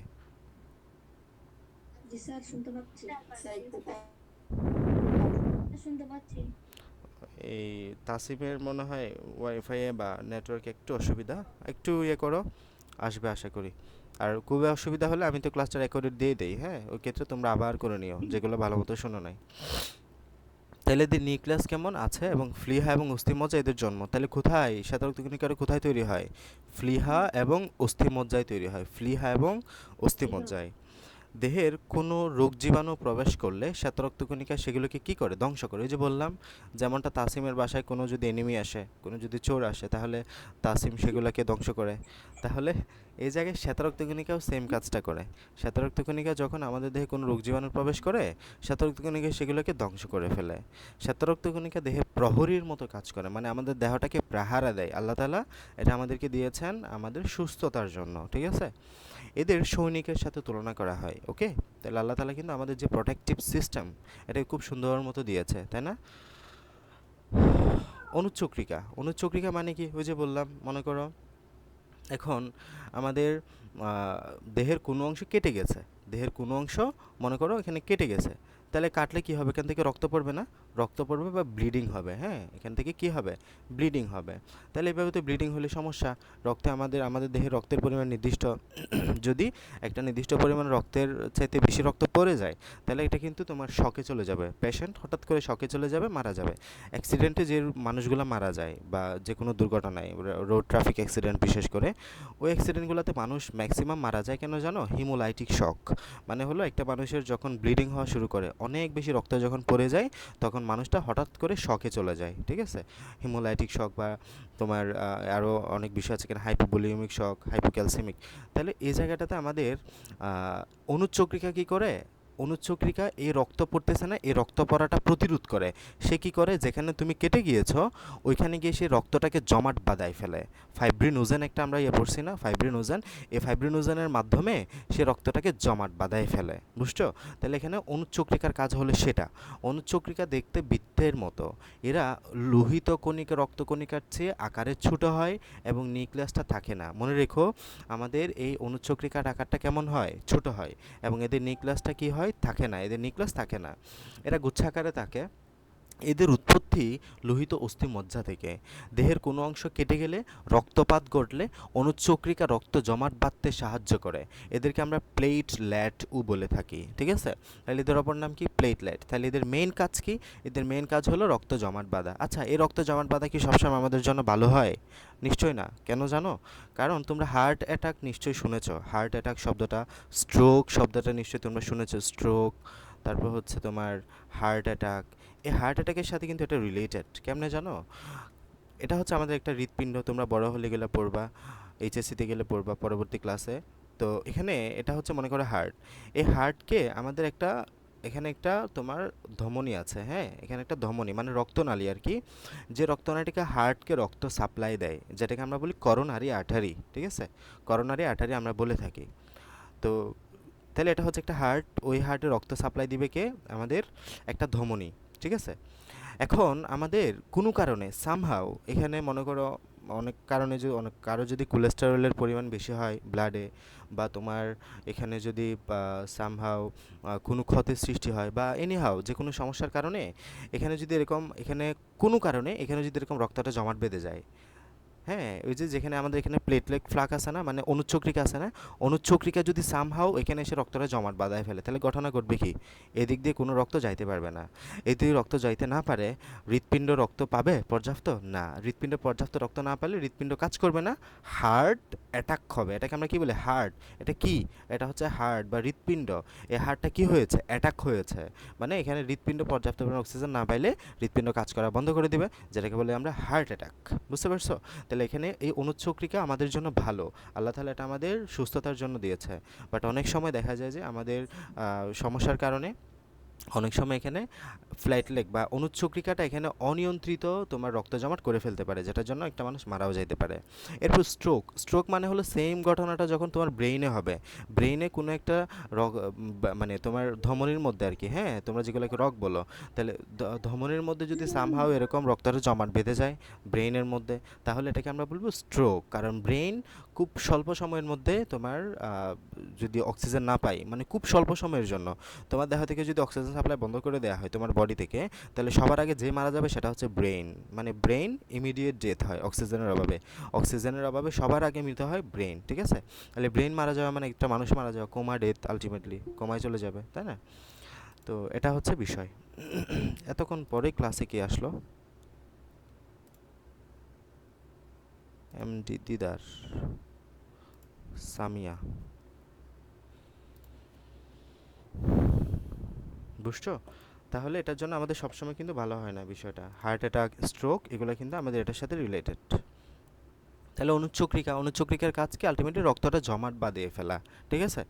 জি স্যার শুনতে পাচ্ছি। স্যার একটু শুনতে পাচ্ছি। এই তাসিমের মনে হয় ওয়াইফাইয়ে বা নেটওয়ার্কে একটু অসুবিধা, একটু ইয়ে করো, আসবে আশা করি। আর খুবই অসুবিধা হলে আমি তো ক্লাসটা রেকর্ডেড দিয়ে দেই, হ্যাঁ, ওই ক্ষেত্রে তোমরা আবার করে নিও যেগুলো ভালো মতো শোনো নাই। তাহলে এদের নিউক্লিয়াস কেমন আছে এবং ফ্লিহা এবং অস্থিমজ্জা এদের জন্ম। তাহলে কোথায় শ্বেতরক্তকণিকার কোথায় তৈরি হয়? ফ্লিহা এবং অস্থিমজ্জায় তৈরি হয়, ফ্লিহা এবং অস্থিমজ্জায়। দেহের কোনো রোগ জীবাণু প্রবেশ করলে শ্বেতরক্তকণিকা সেগুলোকে কী করে? ধ্বংস করে। ওই যে বললাম, যেমনটা তাসিমের বাসায় কোনো যদি এনিমি আসে, কোনো যদি চোর আসে, তাহলে তাসিম সেগুলোকে ধ্বংস করে। তাহলে এই জায়গায় শ্বেতরক্তকণিকাও সেম কাজটা করে। শ্বেতরক্তকণিকা যখন আমাদের দেহে কোনো রোগ জীবাণু প্রবেশ করে, শ্বেতরক্তকণিকা সেগুলোকে ধ্বংস করে ফেলে। শ্বেতরক্তকণিকা দেহে প্রহরীর মতো কাজ করে, মানে আমাদের দেহটাকে পাহারা দেয়। আল্লাহ তাআলা এটা আমাদেরকে দিয়েছেন আমাদের সুস্থতার জন্য, ঠিক আছে। এদের সৈনিকের সাথে তুলনা করা হয়, ওকে। তাহলে আল্লাহ তাআলা কিন্তু আমাদের যে প্রোটেকটিভ সিস্টেম, এটা খুব সুন্দর মতো দিয়েছে, তাই না? অনুচক্রিকা, অনুচক্রিকা মানে কি? ওই যে বললাম, মনে করো এখন আমাদের দেহের কোনো অংশ কেটে গেছে, দেহের কোনো অংশ মনে করো এখানে কেটে গেছে, তাহলে কাটলে কি হবে? এখান থেকে রক্ত পড়বে না? রক্ত পড়বে বা ব্লিডিং হবে, হ্যাঁ, এখান থেকে কি হবে, ব্লিডিং হবে। তাহলে এভাবে তো ব্লিডিং হলে সমস্যা, রক্তে আমাদের দেহে রক্তের পরিমাণ নির্দিষ্ট যদি একটা নির্দিষ্ট পরিমাণ রক্তের চাইতে বেশি রক্ত পড়ে যায়, তাহলে এটা কিন্তু তোমার শকে চলে যাবে, পেশেন্ট হঠাৎ করে শকে চলে যাবে, মারা যাবে। অ্যাক্সিডেন্টে যে মানুষগুলো মারা যায় বা যে কোনো দুর্ঘটনায়, রোড ট্রাফিক অ্যাক্সিডেন্ট বিশেষ করে, ওই অ্যাক্সিডেন্টগুলোতে মানুষ ম্যাক্সিমাম মারা যায় কেন জানো, হিমোলাইটিক শক। মানে হলো একটা মানুষের যখন ব্লিডিং হওয়া শুরু করে, অনেক বেশি রক্ত যখন পড়ে যায়, তখন মানুষটা হঠাৎ করে শকে চলে যায়, ঠিক আছে। হিমোলাইটিক শক বা তোমার আরও অনেক বিষয় আছে, এখানে হাইপোভলিউমিক শক, হাইপোক্যালসেমিক। তাহলে এই জায়গাটাতে আমাদের অনুচক্রিকা কী করে, অনুচক্রিকা এই রক্ত পড়তেছে না, এই রক্ত পড়াটা প্রতিরোধ করে। সে কী করে, যেখানে তুমি কেটে গিয়েছো ওইখানে গিয়ে সেই রক্তটাকে জমাট বাঁধায় ফেলে। ফাইব্রিনোজেন একটা আমরা পড়ছি না, ফাইব্রিনোজেন, এই ফাইব্রিনোজেনের মাধ্যমে সে রক্তটাকে জমাট বাঁধায় ফেলে, বুঝছো। তাহলে এখানে অনুচক্রিকার কাজ হলো সেটা। অনুচক্রিকা দেখতে বৃত্তের মতো, এরা লোহিত কণিকা রক্তকণিকার চেয়ে আকারে ছোট হয় এবং নিউক্লিয়াসটা থাকে না। মনে রেখো, আমাদের এই অনুচক্রিকার আকারটা কেমন হয়, ছোট হয়, এবং এদের নিউক্লিয়াসটা কি হয়, থাকে না, এদের নিউক্লিয়াস থাকে না, এরা গুচ্ছাকারে থাকে। এদের উৎপত্তি লোহিত অস্থিমজ্জা থেকে। দেহের কোনো অংশ কেটে গেলে, রক্তপাত ঘটলে অনুচক্রিকা রক্ত জমাট বাঁধতে সাহায্য করে। এদেরকে আমরা প্লেটলেটও বলে থাকি, ঠিক আছে। তাহলে এদের অপর নাম কি, প্লেটলেট। তাহলে এদের মেইন কাজ কি, এদের মেইন কাজ হলো রক্ত জমাট বাঁধা। আচ্ছা, এই রক্ত জমাট বাঁধা কি সবসময় আমাদের জন্য ভালো হয়? নিশ্চয়ই না। কেন জানো? কারণ তোমরা হার্ট অ্যাটাক নিশ্চয়ই শুনেছো, হার্ট অ্যাটাক শব্দটা, স্ট্রোক শব্দটা নিশ্চয়ই তোমরা শুনেছো, স্ট্রোক, তারপর হচ্ছে তোমার হার্ট অ্যাটাক। এই হার্ট অ্যাটাকের সাথে কিন্তু এটা রিলেটেড, কেমনে জানো? এটা হচ্ছে আমাদের একটা হৃৎপিণ্ড, তোমরা বড় হলে গেলে পড়বা, এইচএসসিতে গেলে পড়বা পরবর্তী ক্লাসে। তো এখানে এটা হচ্ছে মনে করো হার্ট। এই হার্টকে আমাদের একটা, এখানে একটা তোমার ধমনী আছে, হ্যাঁ, এখানে একটা ধমনী মানে রক্তনালী আর কি, যে রক্তনালীটাকে হার্টকে রক্ত সাপ্লাই দেয়, যেটাকে আমরা বলি করোনারি আর্টারি, ঠিক আছে, করোনারি আর্টারি আমরা বলে থাকি। তো তাহলে এটা হচ্ছে একটা হার্ট, ওই হার্টে রক্ত সাপ্লাই দিবে কে, আমাদের একটা ধমনী, ঠিক আছে। এখন আমাদের কোনো কারণে সামহাও এখানে মনে করো, অনেক কারণে যদি অনেক কারো যদি কোলেস্টেরলের পরিমাণ বেশি হয় ব্লাডে, বা তোমার এখানে যদি সামহাও কোনো ক্ষতের সৃষ্টি হয়, বা এনিহাও যে কোনো সমস্যার কারণে এখানে যদি এরকম, এখানে কোনো কারণে এখানে যদি এরকম রক্তটা জমাট বেঁধে যায়, হ্যাঁ, ওই যে যেখানে আমাদের এখানে প্লেটলেট ফ্লাক আছে না, মানে অনুচক্রিকা আছে না, অনুচক্রিকা যদি সামহাও এখানে এসে রক্তটা জমাট বাঁধায় ফেলে, তাহলে ঘটনা ঘটবে কি, এদিক দিয়ে কোনো রক্ত যাইতে পারবে না। এদিকে রক্ত যাইতে না পারে, হৃৎপিণ্ড রক্ত পাবে পর্যাপ্ত না, হৃৎপিণ্ড পর্যাপ্ত রক্ত না পেলে হৃৎপিণ্ড কাজ করবে না, হার্ট অ্যাটাক হবে। এটাকে আমরা কি বলি, হার্ট। এটা কি, এটা হচ্ছে হার্ট বা হৃৎপিণ্ড। এই হার্টটা কি হয়েছে, অ্যাটাক হয়েছে, মানে এখানে হৃৎপিণ্ড পর্যাপ্ত পরিমাণ অক্সিজেন না পাইলে হৃৎপিণ্ড কাজ করা বন্ধ করে দিবে, যেটাকে বলে আমরা হার্ট অ্যাটাক। বুঝতে পারছো? তাহলে এখানে এই অনুচক্রিকা আমাদের জন্য ভালো, আল্লাহ তাআলা এটা আমাদের সুস্থতার জন্য দিয়েছে। বাট অনেক সময় দেখা যায় যে আমাদের সমস্যার কারণে অনেক সময় এখানে ফ্লাইট লেগ বা অনুচক্রিকাটা এখানে অনিয়ন্ত্রিত তোমার রক্ত জমাট করে ফেলতে পারে, যেটার জন্য একটা মানুষ মারাও যাইতে পারে। এরপর স্ট্রোক। স্ট্রোক মানে হলো সেম ঘটনাটা যখন তোমার ব্রেইনে হবে, ব্রেইনে কোনো একটা মানে তোমার ধমনির মধ্যে আর কি, হ্যাঁ, তোমরা যেগুলোকে রগ বলো, তাহলে ধমনির মধ্যে যদি সামহাও এরকম রক্তটা জমাট বেঁধে যায় ব্রেইনের মধ্যে, তাহলে এটাকে আমরা বলবো স্ট্রোক। কারণ ব্রেইন খুব স্বল্প সময়ের মধ্যে তোমার যদি অক্সিজেন না পাই, মানে খুব স্বল্প সময়ের জন্য তোমার দেহ থেকে যদি অক্সিজেন সাপ্লাই বন্ধ করে দেওয়া হয় তোমার বডি থেকে, তাহলে সবার আগে যে মারা যাবে সেটা হচ্ছে ব্রেইন। মানে ব্রেইন ইমিডিয়েট ডেথ হয় অক্সিজেনের অভাবে, অক্সিজেনের অভাবে সবার আগে মৃত্যু হয় ব্রেইন, ঠিক আছে। তাহলে ব্রেইন মারা যাওয়া মানে একটা মানুষ মারা যাওয়া, কোমা ডেথ, আলটিমেটলি কোমায় চলে যাবে, তাই না? তো এটা হচ্ছে বিষয়। এতক্ষণ পরে ক্লাসে কি আসলো, এমডি দিদার, সামিয়া, বুঝছো? তাহলে এটার জন্য আমাদের সবসময় কিন্তু ভালো হয় না বিষয়টা, হার্ট অ্যাটাক, স্ট্রোক, এগুলো কিন্তু আমাদের এটার সাথে রিলেটেড। তাহলে অনুচক্রিকা, অনুচক্রিকার কাজ কি, আলটিমেটলি রক্তটা জমাট বাঁধিয়ে ফেলা, ঠিক আছে।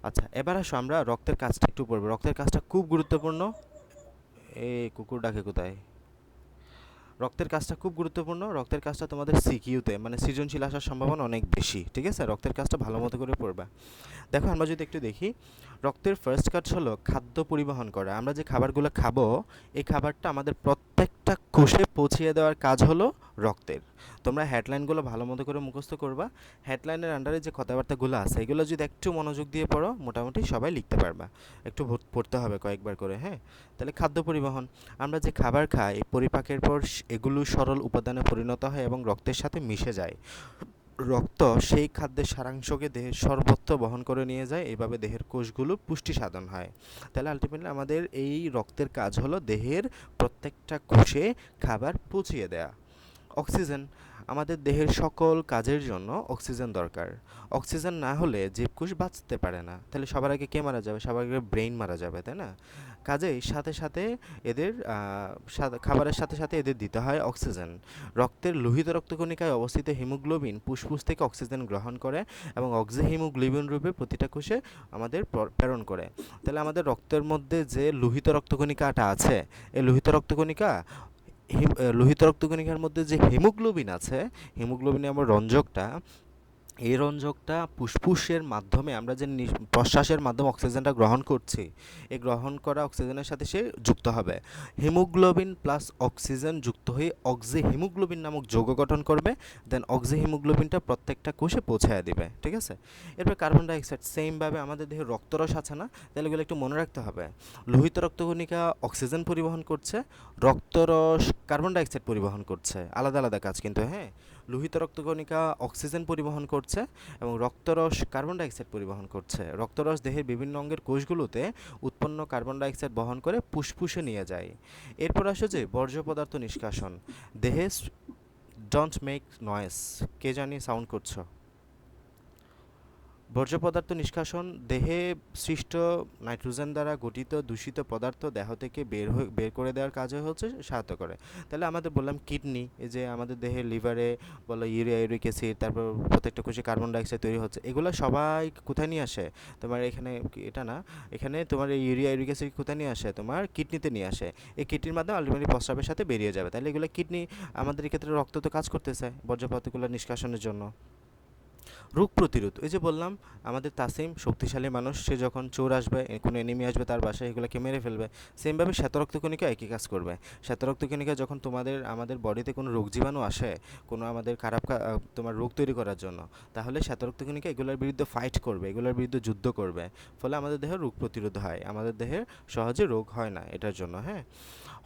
আচ্ছা, এবার আসো আমরা রক্তের কাজটা একটু পড়বো, রক্তের কাজটা খুব গুরুত্বপূর্ণ। এই কুকুর ডাকে কোথায়? রক্তের কাজটা খুব গুরুত্বপূর্ণ, রক্তের কাজটা তোমাদের সিকিউতে মানে সৃজনশীল আসার সম্ভাবনা অনেক বেশি, ঠিক আছে। রক্তের কাজটা ভালো মতো করে পড়বা। দেখো আমরা যদি একটু দেখি, রক্তের ফার্স্ট কাজ হলো খাদ্য পরিবহন করা। আমরা যে খাবারগুলো খাবো এই খাবারটা আমাদের প্রত্যেকটা কোষে পৌঁছিয়ে দেওয়ার কাজ হলো রক্তের। তোমরা হেডলাইনগুলো ভালো মতো করে মুখস্থ করবা। হেডলাইনের আন্ডারে যে কথাবার্তাগুলো আছে এগুলো যদি একটু মনোযোগ দিয়ে পড়ো মোটামুটি সবাই লিখতে পারবা। একটু পড়তে হবে কয়েকবার করে, হ্যাঁ। তাহলে খাদ্য পরিবহন, আমরা যে খাবার খাই পরিপাকের পর এগুলো সরল উপাদানে পরিণত হয় এবং রক্তের সাথে মিশে যায়। রক্ত সেই খাদ্যের সারাংশকে দেহের সর্বত্র বহন করে নিয়ে যায়, এভাবে দেহের কোষগুলো পুষ্টি সাধন হয়। তাহলে আলটিমেটলি আমাদের এই রক্তের কাজ হলো দেহের প্রত্যেকটা কোষে খাবার পৌঁছিয়ে দেয়া। অক্সিজেন, আমাদের দেহের সকল কাজের জন্য অক্সিজেন দরকার। অক্সিজেন না হলে জীবকোষ বাঁচতে পারে না। তাহলে সবার আগে কে মারা যাবে? সবার আগে ব্রেইন মারা যাবে, তাই না? কাজেই সাথে সাথে এদের খাবারের সাথে সাথে এদের দিতে হয় অক্সিজেন। রক্তের লোহিত রক্তকণিকায় অবস্থিত হিমোগ্লোবিন ফুসফুস থেকে অক্সিজেন গ্রহণ করে এবং অক্সিহিমোগ্লোবিন রূপে প্রতিটা কোষে আমাদের প্রেরণ করে। তাহলে আমাদের রক্তের মধ্যে যে লোহিত রক্তকণিকাটা আছে এই লোহিত রক্তকণিকা লোহিত রক্তকণিকার মধ্যে যে হিমোগ্লোবিন আছে, হিমোগ্লোবিনের আমার রঞ্জকটা, এই রঞ্জকটা ফুসফুসের মাধ্যমে আমরা যে প্রশ্বাসের মাধ্যমে অক্সিজেনটা গ্রহণ করছি এই গ্রহণ করা অক্সিজেনের সাথে সে যুক্ত হবে। হিমোগ্লোবিন প্লাস অক্সিজেন যুক্ত হয়ে অক্সিহিমোগ্লোবিন নামক যৌগ গঠন করবে। দেন অক্সিহিমোগ্লোবিনটা প্রত্যেকটা কোষে পৌঁছায় দিবে, ঠিক আছে? এরপর কার্বন ডাইঅক্সাইড, সেমভাবে আমাদের দেহে রক্তরস আছে না? তাহলে এগুলো একটু মনে রাখতে হবে। লোহিত রক্তকণিকা অক্সিজেন পরিবহন করছে, রক্তরস কার্বন ডাইঅক্সাইড পরিবহন করছে, আলাদা আলাদা কাজ কিন্তু, হ্যাঁ। লোহিত রক্তকণিকা অক্সিজেন পরিবহন করছে এবং রক্তরস কার্বন ডাইঅক্সাইড পরিবহন করছে। রক্তরস দেহের বিভিন্ন অঙ্গের কোষগুলোতে উৎপন্ন কার্বন ডাইঅক্সাইড বহন করে ফুসফুসে নিয়ে যায়। এরপর আসে যে বর্জ্য পদার্থ নিষ্কাশন। দেহে ডোন্ট মেক নয়েস, কে জানি সাউন্ড করছো? বর্জ্য পদার্থ নিষ্কাশন, দেহে সৃষ্ট নাইট্রোজেন দ্বারা গঠিত দূষিত পদার্থ দেহ থেকে বের করে দেওয়ার কাজে হচ্ছে সাহায্য করে। তাহলে আমাদের বললাম কিডনি, এই যে আমাদের দেহের লিভারে বলো ইউরিয়া ইউরিক অ্যাসিড, তারপর প্রত্যেকটা কোষে কার্বন ডাইঅক্সাইড তৈরি হচ্ছে, এগুলো সবাই কোথায় নিয়ে আসে? তোমার এখানে এটা না, এখানে তোমার এই ইউরিয়া ইউরিক অ্যাসিড কোথায় নিয়ে আসে? তোমার কিডনিতে নিয়ে আসে। এই কিডনির মাধ্যমে আলটিমেটলি প্রস্রাবের সাথে বেরিয়ে যাবে। তাহলে এগুলো কিডনি আমাদের ক্ষেত্রে রক্ত তো কাজ করতেছে বর্জ্য পদার্থগুলো নিষ্কাশনের জন্য। রোগ প্রতিরোধ, এই যে বললাম আমাদের তাসিম শক্তিশালী মানুষ, সে যখন চোর আসবে কোনো এনিমি আসবে তার বাসায় এগুলোকে মেরে ফেলবে। সেমভাবে শ্বেতরক্তকণিকা একই কাজ করবে। শ্বেতরক্তকণিকা যখন আমাদের বডিতে কোনো রোগ জীবাণু আসে কোনো আমাদের খারাপ তোমার রোগ তৈরি করার জন্য, তাহলে শ্বেতরক্তকণিকা এগুলোর বিরুদ্ধে ফাইট করবে, এগুলোর বিরুদ্ধে যুদ্ধ করবে। ফলে আমাদের দেহে রোগ প্রতিরোধ হয়, আমাদের দেহে সহজে রোগ হয় না এটার জন্য, হ্যাঁ।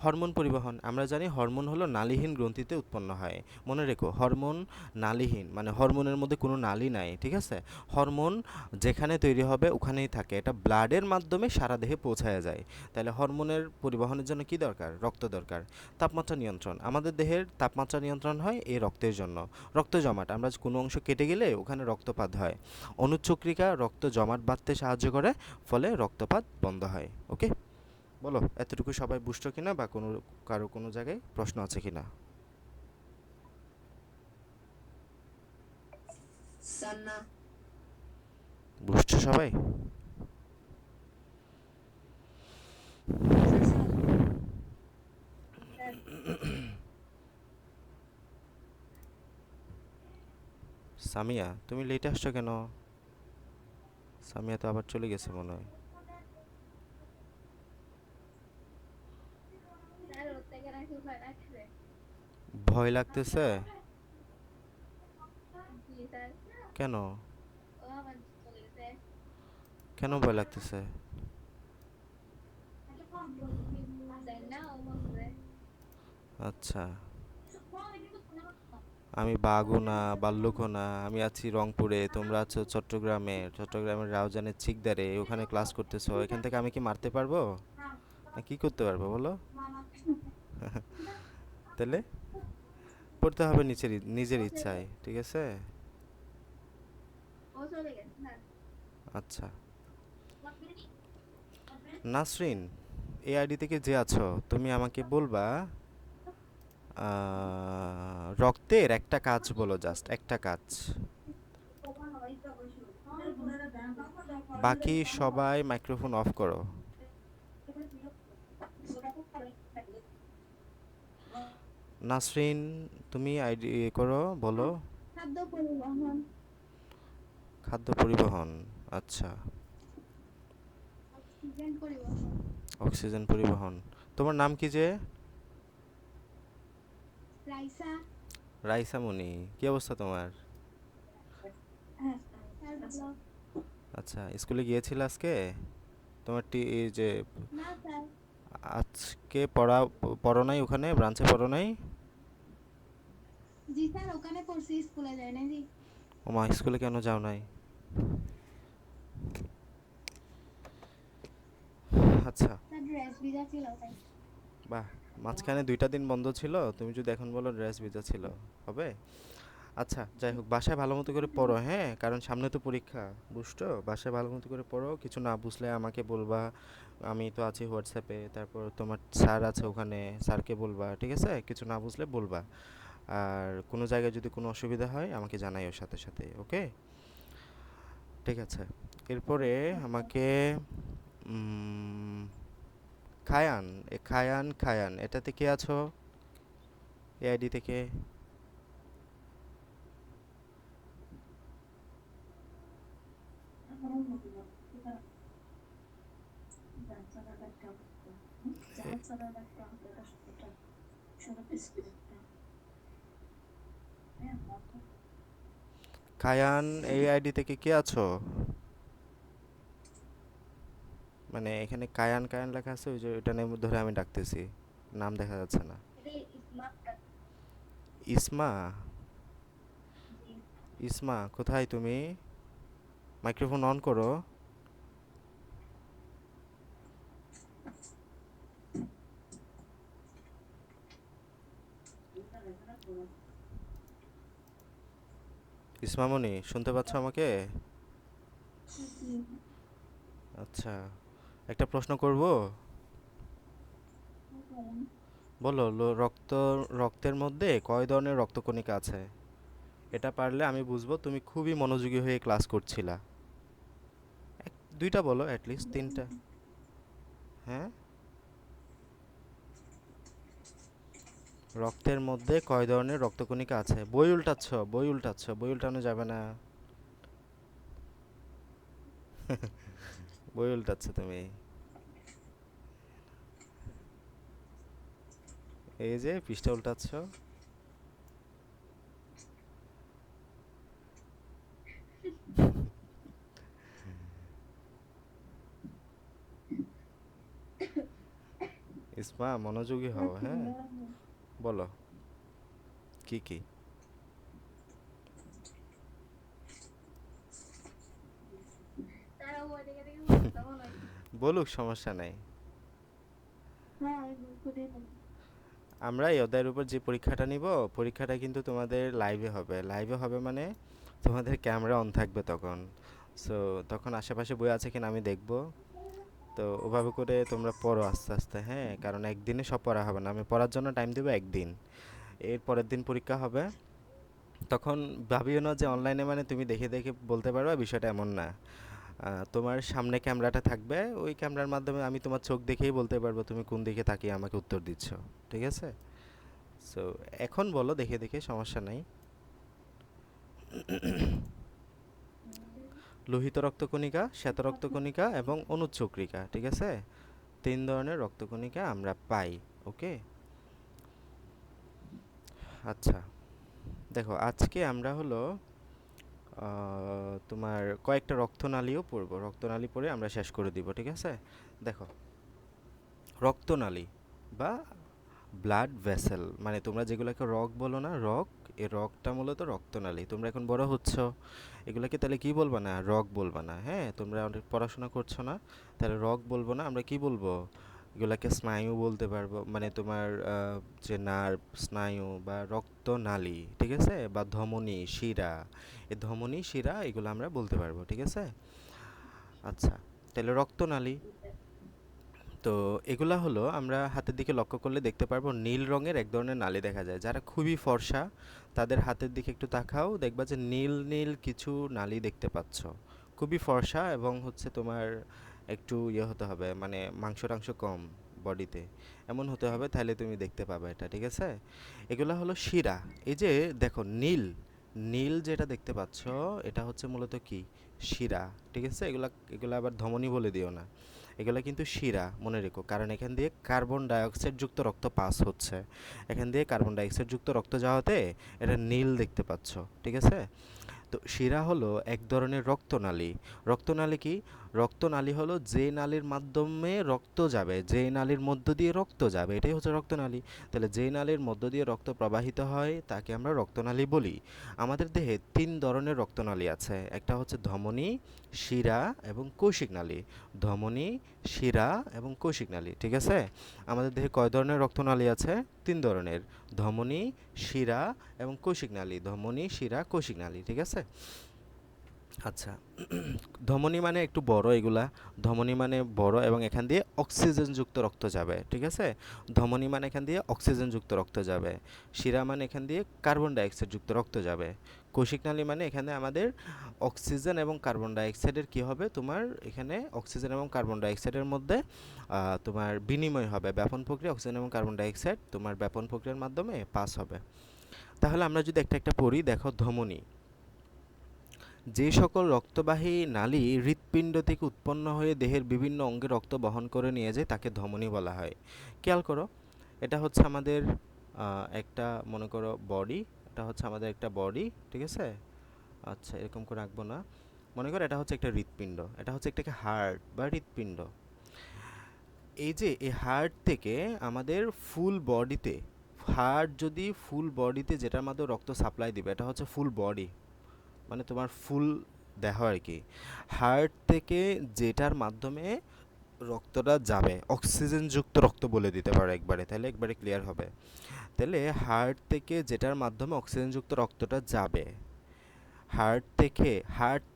হরমোন পরিবহন, আমরা জানি হরমোন হলো নালীহীন গ্রন্থিতে উৎপন্ন হয়। মনে রেখো হরমোন নালীহীন, মানে হরমোনের মধ্যে কোনো নালী নাই, ঠিক আছে? হরমোন যেখানে তৈরি হবে ওখানেই থাকে, এটা ব্লাডের মাধ্যমে সারা দেহে পৌঁছায় যায়। তাহলে হরমোনের পরিবহনের জন্য কি দরকার? রক্ত দরকার। তাপমাত্রা নিয়ন্ত্রণ, আমাদের দেহের তাপমাত্রা নিয়ন্ত্রণ হয় এই রক্তের জন্য। রক্ত জমাট, আমরা কোনো অংশ কেটে গেলে ওখানে রক্তপাত হয়। অনুচক্রিকা রক্ত জমাট বাঁধতে সাহায্য করে, ফলে রক্তপাত বন্ধ হয়। ওকে, বলো এতটুকু সবাই বুঝছো কিনা, বা কারো কোনো জায়গায় প্রশ্ন আছে কিনা? সান্না। বুঝছো সবাই? সামিয়া, তুমি লেটে আসছো কেন? সামিয়া তো আবার চলে গেছে মনে হয়। স্যার ওর থেকে নাকি ভয় লাগছে। ভয় লাগতেছে? জি স্যার। কেন? ও আমার চলে গেছে। কেন ভয় লাগতেছে? স্যার না ও বলছে। আচ্ছা, আমি বাঘও না বাল্লুকও না, আমি আছি রংপুরে, তোমরা আছো চট্টগ্রামে, চট্টগ্রামের রাউজানের চিকদারে, ওখানে ক্লাস করতেছো। এখান থেকে আমি কি মারতে পারবো না কি করতে পারবো বলো? তাহলে পড়তে হবে নিজের ইচ্ছায়, ঠিক আছে? ও চলে গেছে স্যার। আচ্ছা, নাসরিন, এই আইডি থেকে যে আছো তুমি আমাকে বলবা রক্তের একটা কাজ বলো, জাস্ট একটা কাজ। বাকি সবাই মাইক্রোফোন অফ করো। নাসরিন, তুমি আইডি করো, বলো। খাদ্য পরিবহন। খাদ্য পরিবহন, আচ্ছা। অক্সিজেন পরিবহন। অক্সিজেন পরিবহন। তোমার নাম কি যে? রাইসা। রাইসা মনি। কি অবস্থা তোমার? হ্যাঁ, স্যার ভালো। আচ্ছা, স্কুলে গিয়েছিলে আজকে? তোমার এই যে না স্যার, আজকে পড়ো নাই, ওখানে ব্রাঞ্চে পড়ো নাই? জি স্যার ওখানে পড়ছি, স্কুলে যাই না জি। ওমা, স্কুলে কেন যাও নাই? আচ্ছা, স্যার ড্রেস ভিজা ছিল তাই। বাহ। মাঝখানে 2টা দিন বন্ধ ছিল, তুমি যদি এখন বলো ড্রেস ভিজা ছিল, হবে? আচ্ছা, যাই হোক, বাসায় ভালো মতো করে পড়ো, হ্যাঁ, কারণ সামনে তো পরীক্ষা, বুঝছো? বাসায় ভালো মতো করে পড়ো, কিছু না বুঝলে আমাকে বলবা, আমি তো আছি হোয়াটসঅ্যাপে, তারপর তোমার স্যার আছে ওখানে, স্যারকে বলবা, ঠিক আছে? কিছু না বুঝলে বলবা। আর কোনো জায়গায় যদি কোনো অসুবিধা হয় আমাকে জানাইও সাথে সাথে, ওকে? ঠিক আছে। এরপরে আমাকে উম, খায়ান, খায়ান এটাতে কে আছো? এআইডি থেকে? খায়ান, এই আইডি থেকে কে আছো? মানে এখানে কায়ান কায়ান লেখা আছে, ওই যে ওইটা নেম ধরে আমি ডাকতেছি, নাম দেখা যাচ্ছে না। এটা স্মার্ট। ইসমা? জি। ইসমা কোথায় তুমি? মাইক্রোফোন অন করো। ইসমামণি, শুনতে পাচ্ছ আমাকে? আচ্ছা, একটা প্রশ্ন করব। বলো, রক্তের মধ্যে কয় ধরনের রক্তকণিকা আছে? এটা পারলে আমি বুঝবো তুমি খুবই মনোযোগী হয়ে ক্লাস করছিলা। 2টা বলো, অ্যাটলিস্ট 3টা। হ্যাঁ, রক্তের মধ্যে কয় ধরনের রক্তকণিকা আছে? বই উল্টানো যাবে না। বই উল্টাচ্ছ তুমি। এই যে পৃষ্ঠা উল্টাচ্ছ। ইসমা, মনোযোগী হও, হ্যাঁ? বলো, কি কি? তারা ওই দিকে থেকে বুঝতে মনে হয়। বলুক, সমস্যা নাই। হ্যাঁ আমি বুঝতে পারি। আমরা এই অধ্যায়ের উপর যে পরীক্ষাটা নিব, পরীক্ষাটা কিন্তু তোমাদের লাইভে হবে মানে তোমাদের ক্যামেরা অন থাকবে তখন। সো তখন আশেপাশে বই আছে কিনা আমি দেখব। তো ওভাবে করে তোমরা পড়ো আস্তে আস্তে, হ্যাঁ, কারণ একদিনে সব পড়া হবে না, আমি পড়ার জন্য টাইম দেবো একদিন, এর পরের দিন পরীক্ষা হবে। তখন ভাবিও না যে অনলাইনে মানে তুমি দেখে দেখে বলতে পারবে, বিষয়টা এমন না। তোমার সামনে ক্যামেরাটা থাকবে, ওই ক্যামেরার মাধ্যমে আমি তোমার চোখ দেখেই বলতে পারবো তুমি কোন দিকে তাকিয়ে আমাকে উত্তর দিচ্ছ, ঠিক আছে? সো এখন বলো দেখে দেখে, সমস্যা নাই। লোহিত রক্তকণিকা, শ্বেত রক্তকণিকা এবং অনুচ্চক্রিকা, ঠিক আছে? 3 ধরনের রক্তকণিকা আমরা পাই, ওকে? আচ্ছা, দেখো আজকে আমরা হলো তোমার কয়েকটা রক্তনালীও পড়বো, রক্তনালী পড়ে আমরা শেষ করে দিব, ঠিক আছে? দেখো, রক্তনালী বা ব্লাড ভেসেল, মানে তোমরা যেগুলোকে রগ বলো না, রগ, এই রগটা মূলত রক্তনালী। তোমরা এখন বড় হচ্ছ, এগুলোকে তাহলে কি বলবা না? রগ বলবা না, হ্যাঁ? তোমরা অনেক পড়াশোনা করছো না, তাহলে রগ বলবো না, আমরা কি বলবো? এগুলাকে স্নায়ু বলতে পারবো, মানে তোমার যে নার্ভ, স্নায়ু বা রক্তনালী, ঠিক আছে? বা ধমনী, শিরা, এই ধমনী, শিরা এগুলো আমরা বলতে পারবো, ঠিক আছে? আচ্ছা, তাহলে রক্তনালী, তো এগুলা হলো আমরা হাতের দিকে লক্ষ্য করলে দেখতে পারবো নীল রঙের এক ধরনের নালী দেখা যায়। যারা খুবই ফর্সা তাদের হাতের দিকে একটু তাকাও, দেখবা যে নীল নীল কিছু নালী দেখতে পাচ্ছ। খুবই ফর্সা এবং হচ্ছে তোমার একটু ইয়ে হতে হবে, মানে মাংস টাংস কম বডিতে, এমন হতে হবে, তাহলে তুমি দেখতে পাবে এটা, ঠিক আছে? এগুলা হলো শিরা। এই যে দেখো, নীল নীল যেটা দেখতে পাচ্ছ এটা হচ্ছে মূলত কি শিরা, ঠিক আছে? এগুলা এগুলা আবার ধমনী বলে দিও না, এগুলা কিন্তু শিরা, মনে রেখো, কারণ এখান দিয়ে কার্বন ডাইঅক্সাইড যুক্ত রক্ত পাস হচ্ছে, এখান দিয়ে কার্বন ডাইঅক্সাইড যুক্ত রক্ত যাওয়াতে এটা নীল দেখতে পাচ্ছ, ঠিক আছে? তো শিরা হলো এক ধরনের রক্তনালী। রক্তনালী কি? রক্তনালী হলো যে নালীর মাধ্যমে রক্ত যাবে, যে নালীর মধ্য দিয়ে রক্ত যাবে, এটাই হচ্ছে রক্তনালী। তাহলে যে নালীর মধ্য দিয়ে রক্ত প্রবাহিত হয় তাকে আমরা রক্তনালী বলি। আমাদের দেহে 3 ধরনের রক্তনালী আছে, একটা হচ্ছে ধমনী, শিরা এবং কৌশিক নালী। ধমনী, শিরা এবং কৌশিক নালী, ঠিক আছে? আমাদের দেহে কয় ধরনের রক্তনালী আছে? 3 ধরনের, ধমনী, শিরা এবং কৌশিক নালী। ধমনী, শিরা, কৌশিক নালী, ঠিক আছে? আচ্ছা, ধমনী মানে একটু বড় এগুলা, ধমনী মানে বড় এবং এখান দিয়ে অক্সিজেনযুক্ত রক্ত যাবে, ঠিক আছে? ধমনী মানে এখান দিয়ে অক্সিজেনযুক্ত রক্ত যাবে। শিরা মানে এখান দিয়ে কার্বন ডাইঅক্সাইড যুক্ত রক্ত যাবে। কৌশিক নালী মানে এখানে আমাদের অক্সিজেন এবং কার্বন ডাইঅক্সাইডের কি হবে, তোমার এখানে অক্সিজেন এবং কার্বন ডাইঅক্সাইডের মধ্যে তোমার বিনিময় হবে, ব্যাপন প্রক্রিয়া, অক্সিজেন এবং কার্বন ডাইঅক্সাইড তোমার ব্যাপন প্রক্রিয়ার মাধ্যমে পাস হবে। তাহলে আমরা যদি একটা একটা পড়ি, দেখো ধমনী, যে সকল রক্তবাহী নালী হৃৎপিণ্ড থেকে উৎপন্ন হয়ে দেহের বিভিন্ন অঙ্গে রক্ত বহন করে নিয়ে যায় তাকে ধমনী বলা হয়। খেয়াল করো, এটা হচ্ছে আমাদের একটা, মনে করো বডি, এটা হচ্ছে আমাদের একটা বডি, ঠিক আছে? আচ্ছা, এরকম করে আঁকবো না, মনে করো এটা হচ্ছে একটা হৃৎপিণ্ড, এটা হচ্ছে একটা হার্ট বা হৃৎপিণ্ড। এই যে এই হার্ট থেকে আমাদের ফুল বডিতে, হার্ট যদি ফুল বডিতে যেটার মাধ্যমে রক্ত সাপ্লাই দিবে, এটা হচ্ছে ফুল বডি, মানে তোমার ফুল দেহ আর কি। হার্ট থেকে যেটার মাধ্যমে রক্তটা যাবে, অক্সিজেনযুক্ত রক্ত বলে দিতে পারো একবারে, তাহলে একবারে ক্লিয়ার হবে। তাহলে হার্ট থেকে যেটার মাধ্যমে অক্সিজেনযুক্ত রক্তটা যাবে, হার্ট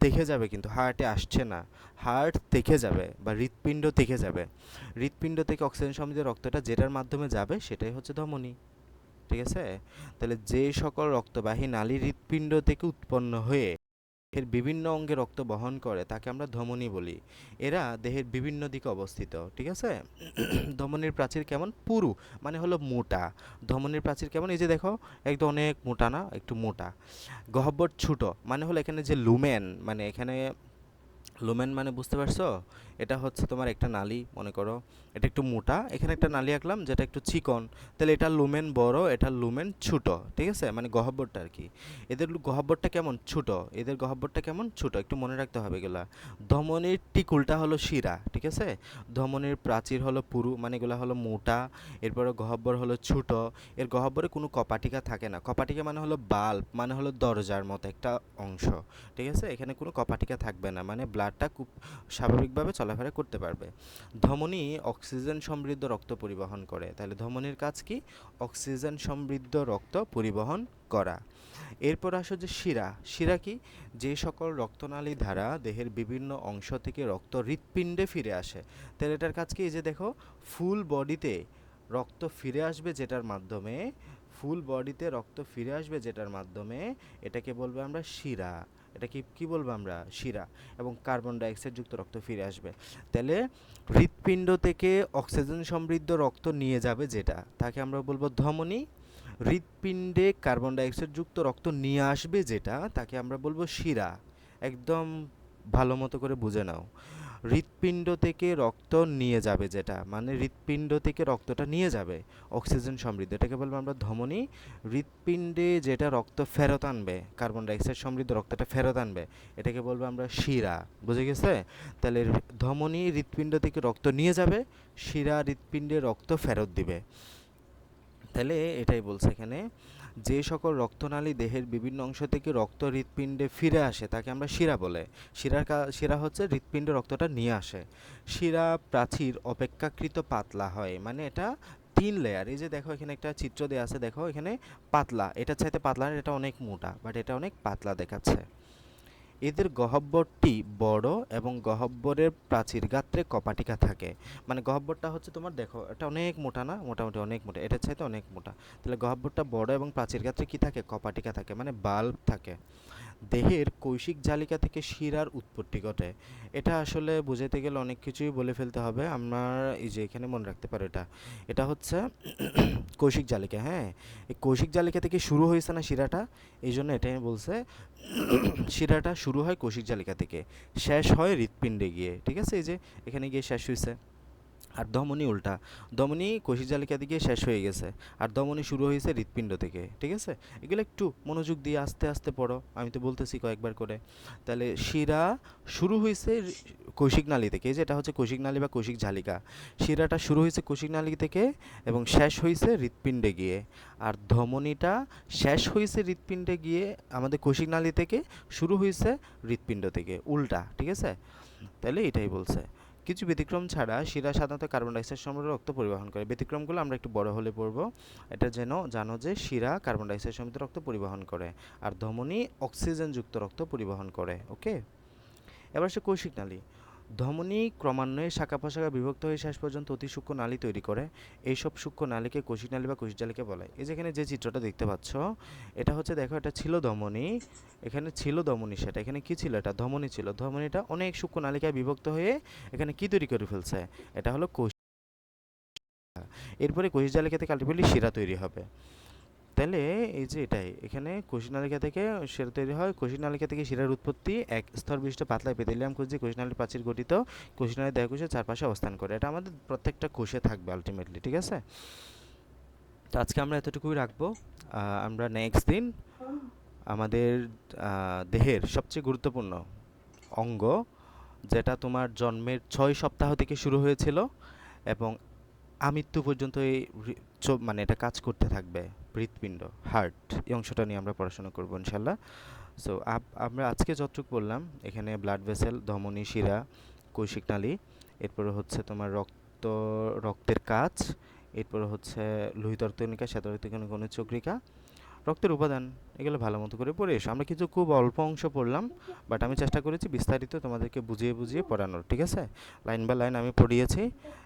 থেকে যাবে, কিন্তু হার্টে আসছে না, হার্ট থেকে যাবে বা হৃৎপিণ্ড থেকে যাবে, হৃৎপিণ্ড থেকে অক্সিজেন সমৃদ্ধ রক্তটা যেটার মাধ্যমে যাবে সেটাই হচ্ছে ধমনী, ঠিক আছে? তাহলে যে সকল রক্তবাহী নালী হৃৎপিণ্ড থেকে উৎপন্ন হয়ে দেহের বিভিন্ন অঙ্গে রক্ত বহন করে তাকে আমরা ধমনী বলি। এরা দেহের বিভিন্ন দিকে অবস্থিত, ঠিক আছে? ধমনীর প্রাচীর কেমন? পুরু, মানে হলো মোটা। ধমনীর প্রাচীর কেমন? এই যে দেখো, একদম অনেক মোটা না, একটু মোটা। গহ্বর ছোট, মানে হলো এখানে যে লুমেন, মানে এখানে লুমেন মানে বুঝতে পারছো? এটা হচ্ছে তোমার একটা নালী, মনে করো এটা একটু মোটা, এখানে একটা নালী আঁকলাম যেটা একটু চিকন, তাহলে এটা লুমেন বড়, এটা লুমেন ছোট, ঠিক আছে? মানে গহ্বরটা আর কি। এদের গহ্বরটা কেমন? ছোট। এদের গহ্বরটা কেমন? ছোট, একটু মনে রাখতে হবে এগুলা। ধমনীর টিকুলটা হলো শিরা, ঠিক আছে? ধমনীর প্রাচীর হলো পুরু, মানে এগুলা হলো মোটা। এরপরে গহ্বর হলো ছোট। এর গহ্বরে কোনো কপাটিকা থাকে না। কপাটিকা মানে হলো বাল্ব, মানে হলো দরজার মতো একটা অংশ, ঠিক আছে? এখানে কোনো কপাটিকা থাকবে না, মানে ব্লাডটা খুব স্বাভাবিকভাবে চলাফেরা করতে পারবে। ধমনী অক্সিজেন সমৃদ্ধ রক্ত পরিবহন করে, তাহলে ধমনীর কাজ কি? অক্সিজেন সমৃদ্ধ রক্ত পরিবহন করা। এরপর আসো যে শিরা। শিরা কি? যে সকল রক্তনালী দ্বারা দেহের বিভিন্ন অংশ থেকে রক্ত হৃৎপিণ্ডে ফিরে আসে, তাহলে এটার কাজ কি? এই যে দেখো, ফুল বডিতে রক্ত ফিরে আসবে যেটার মাধ্যমে, ফুল বডিতে রক্ত ফিরে আসবে যেটার মাধ্যমে এটাকে বলবো আমরা শিরা। এটা কি কি বলবো আমরা? শিরা। এবং কার্বন ডাইঅক্সাইড যুক্ত রক্ত ফিরে আসবে। তাহলে হৃৎপিণ্ড থেকে অক্সিজেন সমৃদ্ধ রক্ত নিয়ে যাবে যেটা, তাকে আমরা বলবো ধমনী। হৃৎপিণ্ডে কার্বন ডাইঅক্সাইড যুক্ত রক্ত নিয়ে আসবে যেটা, তাকে আমরা বলবো শিরা। একদম ভালো মতো করে বুঝে নাও। হৃৎপিণ্ড থেকে রক্ত নিয়ে যাবে যেটা, মানে হৃৎপিণ্ড থেকে রক্তটা নিয়ে যাবে অক্সিজেন সমৃদ্ধ, এটাকে বলবো আমরা ধমনী। হৃৎপিণ্ডে যেটা রক্ত ফেরত আনবে, কার্বন ডাইঅক্সাইড সমৃদ্ধ রক্তটা ফেরত আনবে, এটাকে বলবো আমরা শিরা। বুঝে গেছে? তাহলে ধমনী হৃৎপিণ্ড থেকে রক্ত নিয়ে যাবে, শিরা হৃৎপিণ্ডে রক্ত ফেরত দিবে। তাহলে এটাই বলছে এখানে, যে সকল রক্তনালী দেহের বিভিন্ন অংশ থেকে রক্ত হৃৎপিণ্ডে ফিরে আসে তাকে আমরা শিরা বলে। শিরা হচ্ছে হৃৎপিণ্ডে রক্তটা নিয়ে আসে। শিরা প্রাচীর অপেক্ষাকৃত পাতলা হয়, মানে এটা 3 লেয়ার। এই যে দেখো এখানে একটা চিত্র দেওয়া আছে, দেখো এখানে পাতলা, এটা চাইতে পাতলা না, এটা অনেক মোটা, বাট এটা অনেক পাতলা দেখাচ্ছে। এদের গহ্বরটি বড় এবং গহ্বরের প্রাচীর গাত্রে কপাটিকা থাকে, মানে গহ্বরটা হচ্ছে তোমার, দেখো এটা অনেক মোটা না, মোটামুটি অনেক মোটা, এটার চাইতে অনেক মোটা। তাহলে গহ্বরটা বড় এবং প্রাচীর গাত্রে কি থাকে? কপাটিকা থাকে, মানে বাল্ব থাকে। দেহের কৈশিক জালিকা থেকে শিরার উৎপত্তি ঘটে। এটা আসলে বোঝাতে গেলে অনেক কিছুই বলে ফেলতে হবে। আমার এই যে এখানে মনে রাখতে পারো এটা। এটা হচ্ছে কৈশিক জালিকা, হ্যাঁ? এই কৈশিক জালিকা থেকে শুরু হয়েছে না শিরাটা? এই জন্য এটাই বলছে শিরাটা শুরু হয় কৈশিক জালিকা থেকে, শেষ হয় হৃৎপিণ্ডে গিয়ে, ঠিক আছে? এই যে এখানে গিয়ে শেষ হয়েছে। আর ধমনী উল্টা, ধমনী কৈশিক জালিকা দিকে শেষ হয়ে গেছে, আর ধমনী শুরু হয়েছে হৃৎপিণ্ড থেকে, ঠিক আছে? এগুলো একটু মনোযোগ দিয়ে আস্তে আস্তে পড়ো, আমি তো বলতেছি কয়েকবার করে। তাহলে শিরা শুরু হয়েছে কৌশিক নালী থেকে, এই যে এটা হচ্ছে কৌশিক নালী বা কৌশিক জালিকা। শিরাটা শুরু হয়েছে কৌশিক নালী থেকে এবং শেষ হয়েছে হৃৎপিণ্ডে গিয়ে, আর ধমনীটা শেষ হয়েছে হৃৎপিণ্ডে গিয়ে আমাদের কৌশিক নালী থেকে, শুরু হয়েছে হৃৎপিণ্ড থেকে, উল্টা, ঠিক আছে? তাহলে এটাই বলছে। কিছু ব্যতিক্রম ছাড়া শিরা সাধারণত কার্বন ডাইঅক্সাইড সমৃদ্ধ রক্ত পরিবহন করে। ব্যতিক্রমগুলো আমরা একটু বড় হলে পড়ব। এটা যেন জানো যে শিরা কার্বন ডাইঅক্সাইড সমৃদ্ধ রক্ত পরিবহন করে, আর ধমনী অক্সিজেনযুক্ত রক্ত পরিবহন করে। ওকে, এবার সে কৌশিক নালী। ধমনী ক্রমান্বয়ে শাখা প্রশাখা বিভক্ত হয়ে শেষ পর্যন্ত অতি সূক্ষ্ম নালী তৈরি করে। এইসব সূক্ষ্ম নালীকে কৌশিক নালী বা কৌশিক জালিকা বলে। এই যেখানে যে চিত্রটা দেখতে পাচ্ছ, এটা হচ্ছে, দেখো, এটা ছিল ধমনী, এখানে ছিল ধমনী, সেটা এখানে কি ছিল? এটা ধমনী ছিল। ধমনীটা অনেক সূক্ষ্ম নালিকায় বিভক্ত হয়ে এখানে কি তৈরি করে ফেলছে? এটা হলো কৌশিক। এরপরে কৌশিক জালিকা থেকে আলটিমেটলি শিরা তৈরি হবে। তাহলে এই যে এটাই, এখানে কোষিক নালিকা থেকে শিরা তৈরি হয়। কোষিক নালিকা থেকে শিরার উৎপত্তি। এক স্তর বিশিষ্ট পাতলা এপিথেলিয়াম কোষ দিয়ে কোষিক নালীর প্রাচীর গঠিত। কোষিক নালী দেহকোষের চারপাশে অবস্থান করে। এটা আমাদের প্রত্যেকটা কোষে থাকবে আলটিমেটলি, ঠিক আছে? তো আজকে আমরা এতটুকুই রাখবো। আমরা নেক্সট দিন আমাদের দেহের সবচেয়ে গুরুত্বপূর্ণ অঙ্গ, যেটা তোমার জন্মের 6 সপ্তাহ থেকে শুরু হয়েছিল এবং আমৃত্যু পর্যন্ত এই মানে এটা কাজ করতে থাকবে, হৃৎপিণ্ড, হার্ট, এই অংশটা নিয়ে আমরা পড়াশোনা করবো ইনশাল্লাহ। সো আমরা আজকে যতটুকু বললাম, এখানে ব্লাড ভেসেল, ধমনী, শিরা, কৌশিক নালী, এরপরে হচ্ছে তোমার রক্তের কাজ, এরপরে হচ্ছে লোহিত রক্তকণিকা, শ্বেত রক্তকণিকা, অনুচ্চ চক্রিকা, রক্তের উপাদান, এগুলো ভালো মতো করে পড়ে এসো। আমরা কিছু খুব অল্প অংশ পড়লাম, বাট আমি চেষ্টা করেছি বিস্তারিত তোমাদেরকে বুঝিয়ে বুঝিয়ে পড়ানোর, ঠিক আছে? লাইন বাই লাইন আমি পড়িয়েছি।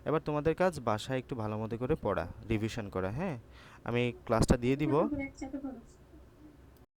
এবার তোমাদের কাজ বাসায় একটু ভালো মতো করে পড়া, রিভিশন করা, হ্যাঁ? আমি ক্লাসটা দিয়ে দিব। একসাথে করো।